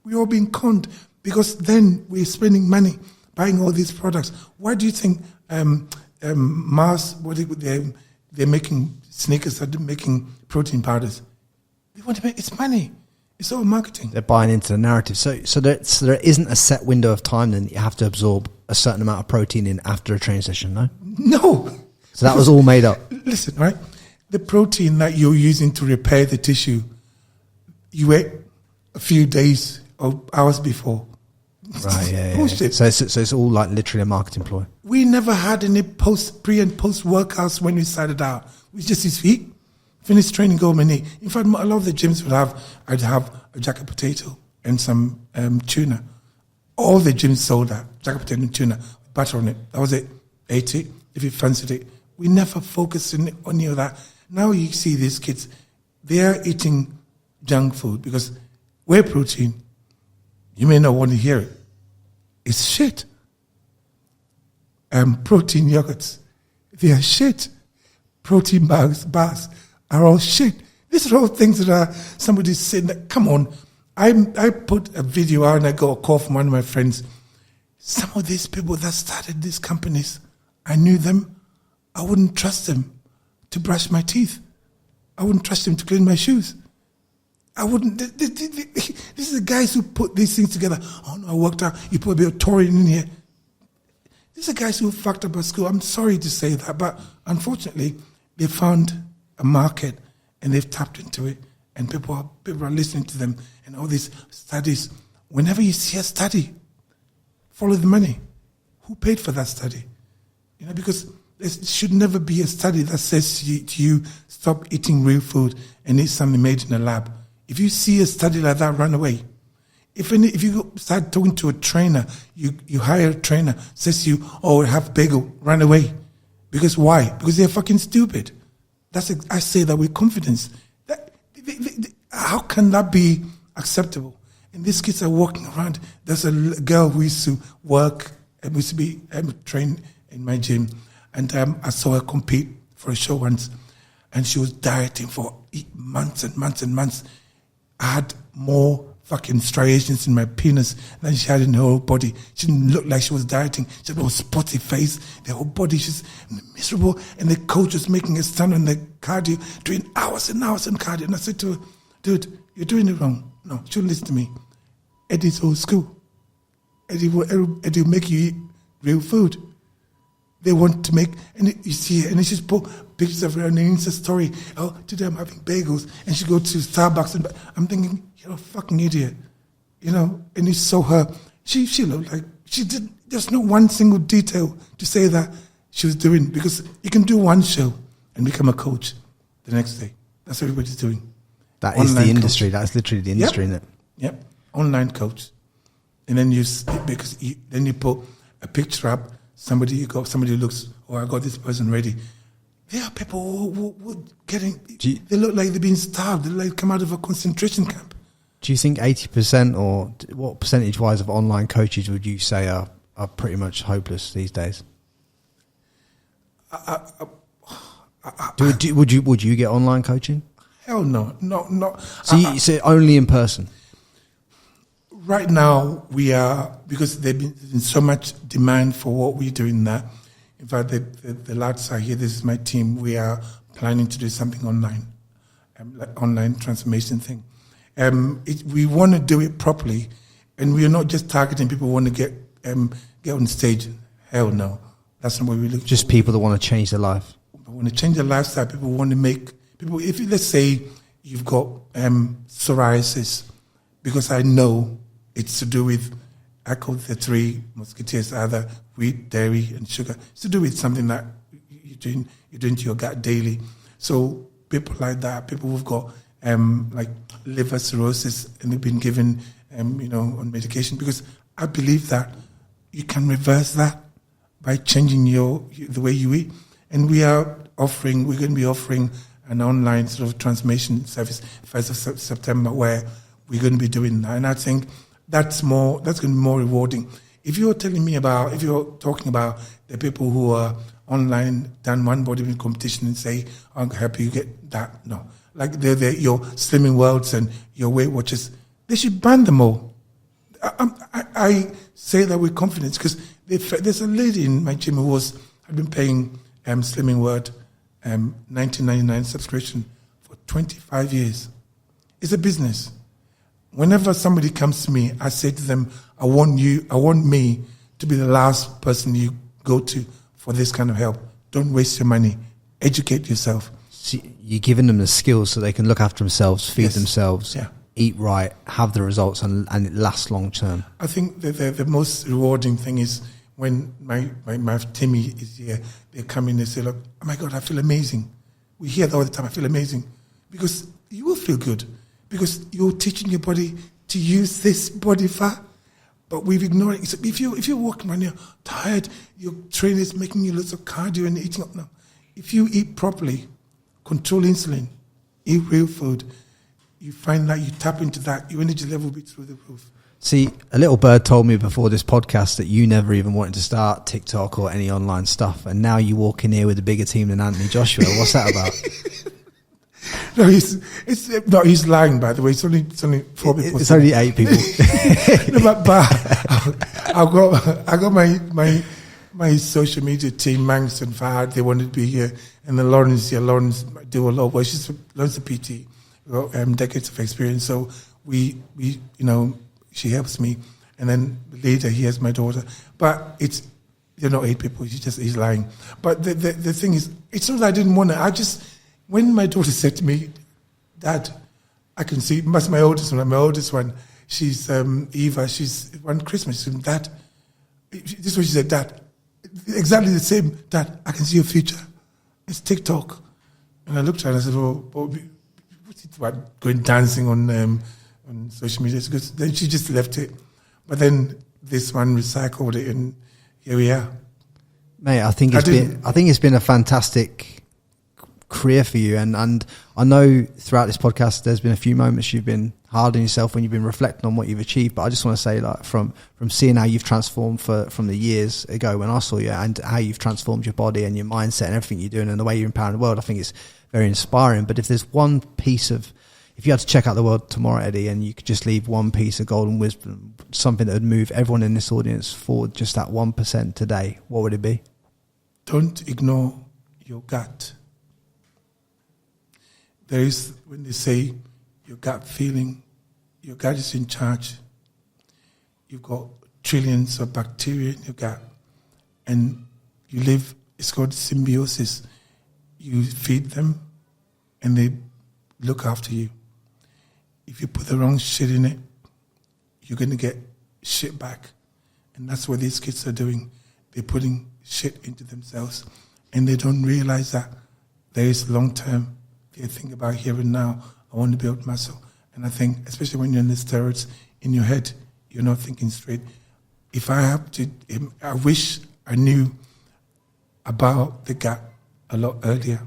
We're all being conned because then we're spending money buying all these products. Why do you think Mars, they're making sneakers, they're making protein powders? They want to make, it's money. It's all marketing. They're buying into the narrative. So there isn't a set window of time then that you have to absorb a certain amount of protein in after a training session, no? No. So that was all made up. Listen, right? The protein that you're using to repair the tissue, you ate a few days or hours before. Right, yeah. Bullshit. So it's all like literally a marketing ploy. We never had any pre and post workouts when we started out. We just eat, finish training, go home and eat. In fact, a lot of the gyms I'd have a jacket potato and some tuna. All the gyms sold that, jacket potato and tuna, with butter on it. That was it. Ate it, if you fancied it. We never focused on any of that. Now you see these kids, they're eating junk food because whey protein, you may not want to hear it, it's shit. Protein yogurts, they are shit. Protein bars are all shit. These are all things that are somebody's saying that, come on. I put a video out and I got a call from one of my friends. Some of these people that started these companies, I knew them. I wouldn't trust them to brush my teeth. I wouldn't trust them to clean my shoes. I wouldn't. This is the guys who put these things together. Oh no, I worked out. You put a bit of taurine in here. These are guys who fucked up at school. I'm sorry to say that, but unfortunately, they found a market and they've tapped into it, and people are listening to them and all these studies. Whenever you see a study, follow the money. Who paid for that study? Because there should never be a study that says to you, stop eating real food and eat something made in a lab. If you see a study like that, run away. If you start talking to a trainer, you hire a trainer, says to you, oh, have bagel, run away. Because why? Because they're fucking stupid. I say that with confidence. How can that be acceptable? And these kids are walking around. There's a girl who used to work and used to be trained in my gym. And I saw her compete for a show once. And she was dieting for months and months and months. I had more fucking striations in my penis than she had in her whole body. She didn't look like she was dieting. She had a spotty face. The whole body, she's miserable. And the coach was making her stand on the cardio, doing hours and hours in cardio. And I said to her, dude, you're doing it wrong. No, she wouldn't listen to me. Eddie's old school. Eddie will make you eat real food. They want to make, and you see it, and she just put pictures of her on the Insta story. Oh, today I'm having bagels. And she go to Starbucks, and I'm thinking, you're a fucking idiot. And you saw her, she looked like, there's no one single detail to say that she was doing, because you can do one show and become a coach the next day. That's what everybody's doing. That is the industry. That's literally the industry, isn't it? Yep. online coach, and then then you put a picture up. Somebody who looks, I got this person ready. There are people who getting. They look like they've been starved. They like come out of a concentration camp. Do you think 80% or what percentage-wise of online coaches would you say are pretty much hopeless these days? Would you get online coaching? Hell no. So only in person. Right now we are, because there's been so much demand for what we're doing now. In fact, the lads are here. This is my team. We are planning to do something online, like online transformation thing. We want to do it properly, and we are not just targeting people who want to get on stage. Hell no, that's not what we look. Just people that want to change their life. Want to change their lifestyle. People want to make people. If let's say you've got psoriasis, because I know it's to do with, I call it the three musketeers: either wheat, dairy, and sugar. It's to do with something that you're doing to your gut daily. So people like that, people who've got like liver cirrhosis and they've been given on medication, because I believe that you can reverse that by changing the way you eat. And we're going to be offering an online sort of transformation service 1st of September, where we're going to be doing that. And I think that's going to be more rewarding. If you're talking about the people who are online, done one bodybuilding competition and say, I'll help you get that. No. Like they're your Slimming Worlds and your Weight Watchers, they should ban them all. I say that with confidence, because there's a lady in my gym who I've been paying Slimming World $19.99 subscription for 25 years. It's a business. Whenever somebody comes to me, I say to them, I want me to be the last person you go to for this kind of help. Don't waste your money. Educate yourself. So you're giving them the skills so they can look after themselves, feed themselves, eat right, have the results, and it lasts long term. I think the most rewarding thing is when my Timmy is here, they come in and say, look, oh my God, I feel amazing. We hear that all the time, I feel amazing. Because you will feel good. Because you're teaching your body to use this body fat. But we've ignored it. If you're walking around, you're tired, your trainer is making you lots of cardio and eating up now. If you eat properly, control insulin, eat real food, you find that you tap into that, your energy level will be through the roof. See, a little bird told me before this podcast that you never even wanted to start TikTok or any online stuff, and now you walk in here with a bigger team than Anthony Joshua. What's that about? No, he's lying, by the way. It's only 4 people. It's only 8 people. No, but I got my social media team, Manx and Fahad, they wanted to be here, and then Lauren's here. Lauren's do a lot of work. She's loads of PT, decades of experience. So we she helps me, and then later he has my daughter. But it's 8 people. He's lying. But the thing is, it's not that I didn't want to. When my daughter said to me, Dad, I can see, that's my oldest one, she's Eva, she's one Christmas, she said, Dad, this is what she said, Dad, exactly the same, Dad, I can see your future. It's TikTok. And I looked at her and I said, what's it about going dancing on social media? Because then she just left it. But then this one recycled it, and here we are. Mate, I think it's been a fantastic career for you, and I know throughout this podcast there's been a few moments you've been hard on yourself when you've been reflecting on what you've achieved, but I just want to say, like, from seeing how you've transformed from the years ago when I saw you, and how you've transformed your body and your mindset and everything you're doing and the way you're empowering the world, I think it's very inspiring. But if there's one piece of, if you had to check out the world tomorrow, Eddie, and you could just leave one piece of golden wisdom, something that would move everyone in this audience forward just that 1% today, what would it be? Don't ignore your gut. There is, when they say your gut feeling, your gut is in charge. You've got trillions of bacteria in your gut, and you live, it's called symbiosis. You feed them, and they look after you. If you put the wrong shit in it, you're going to get shit back. And that's what these kids are doing. They're putting shit into themselves, and they don't realize that there is long-term. They think about here and now, I want to build muscle. And I think, especially when you're in the steroids in your head, you're not thinking straight. If I have to, I wish I knew about the gut a lot earlier,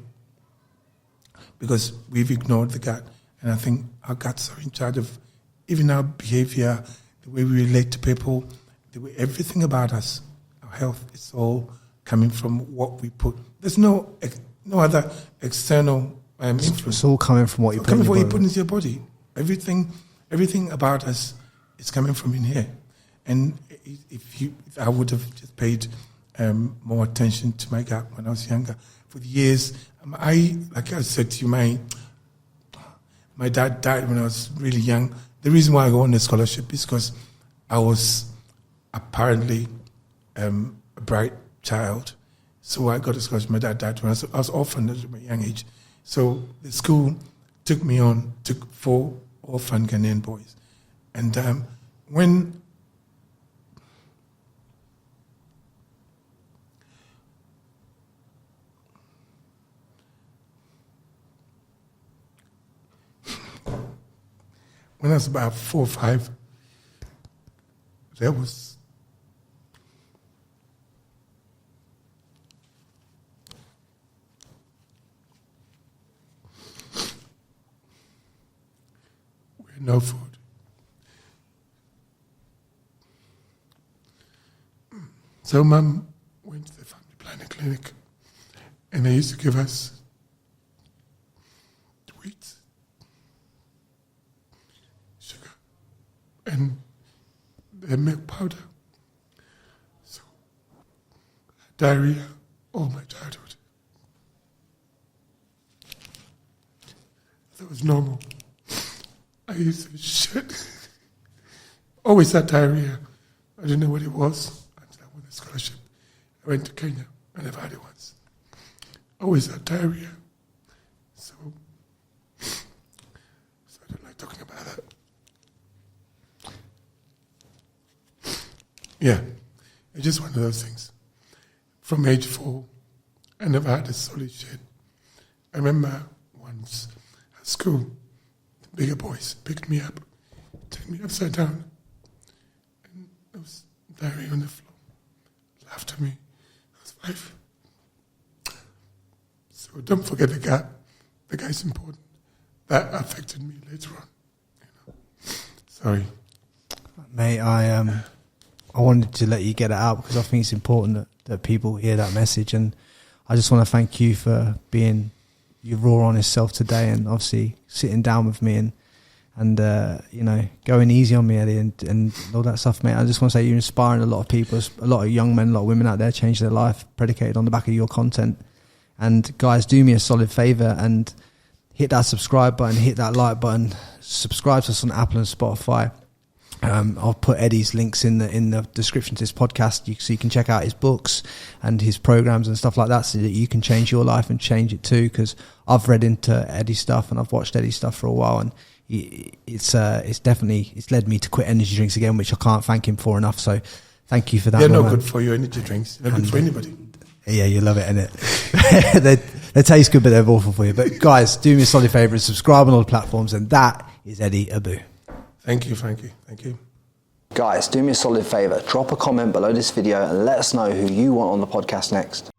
because we've ignored the gut, and I think our guts are in charge of even our behavior, the way we relate to people, the way everything about us, our health, it's all coming from what we put. There's no other external influence. It's all coming from what you put in your body. Into your body. Everything about us is coming from in here. And I would have just paid more attention to my gut when I was younger. For the years, like I said to you, my dad died when I was really young. The reason why I got on the scholarship is because I was apparently a bright child. So I got a scholarship. My dad died when I was orphan at a young age. So the school took 4 orphan Ghanaian boys. And when I was about 4 or 5, there was no food. So Mum went to the family planning clinic, and they used to give us sweets, sugar, and the milk powder. So diarrhea all my childhood. That was normal. I used to shit. Always had diarrhea. I didn't know what it was until I won the scholarship. I went to Kenya. I never had it once. Always had diarrhea. So I don't like talking about that. Yeah, it's just one of those things. From age 4, I never had a solid shit. I remember once at school, bigger boys picked me up, turned me upside down, and there was diarrhea on the floor. Laughed at me. I was 5. So don't forget the guy. The guy's important. That affected me later on. Sorry. Mate, I wanted to let you get it out because I think it's important that people hear that message, and I just want to thank you for being your raw, honest self today, and obviously sitting down with me and going easy on me, Eddie, and all that stuff, mate. I just want to say you're inspiring a lot of people, a lot of young men, a lot of women out there change their life predicated on the back of your content. And guys, do me a solid favor and hit that subscribe button, hit that like button, subscribe to us on Apple and Spotify. I'll put Eddie's links in the description to this podcast, so you can check out his books and his programs and stuff like that, so that you can change your life and change it too. Because I've read into Eddie's stuff and I've watched Eddie's stuff for a while, and it's led me to quit energy drinks again, which I can't thank him for enough. So thank you for that. They're no good for you, energy drinks. They're not good for anybody. Yeah, you love it, innit? they taste good, but they're awful for you. But guys, do me a solid favour and subscribe on all the platforms. And that is Eddie Abbew. Thank you, Frankie. Thank you. Guys, do me a solid favour. Drop a comment below this video and let us know who you want on the podcast next.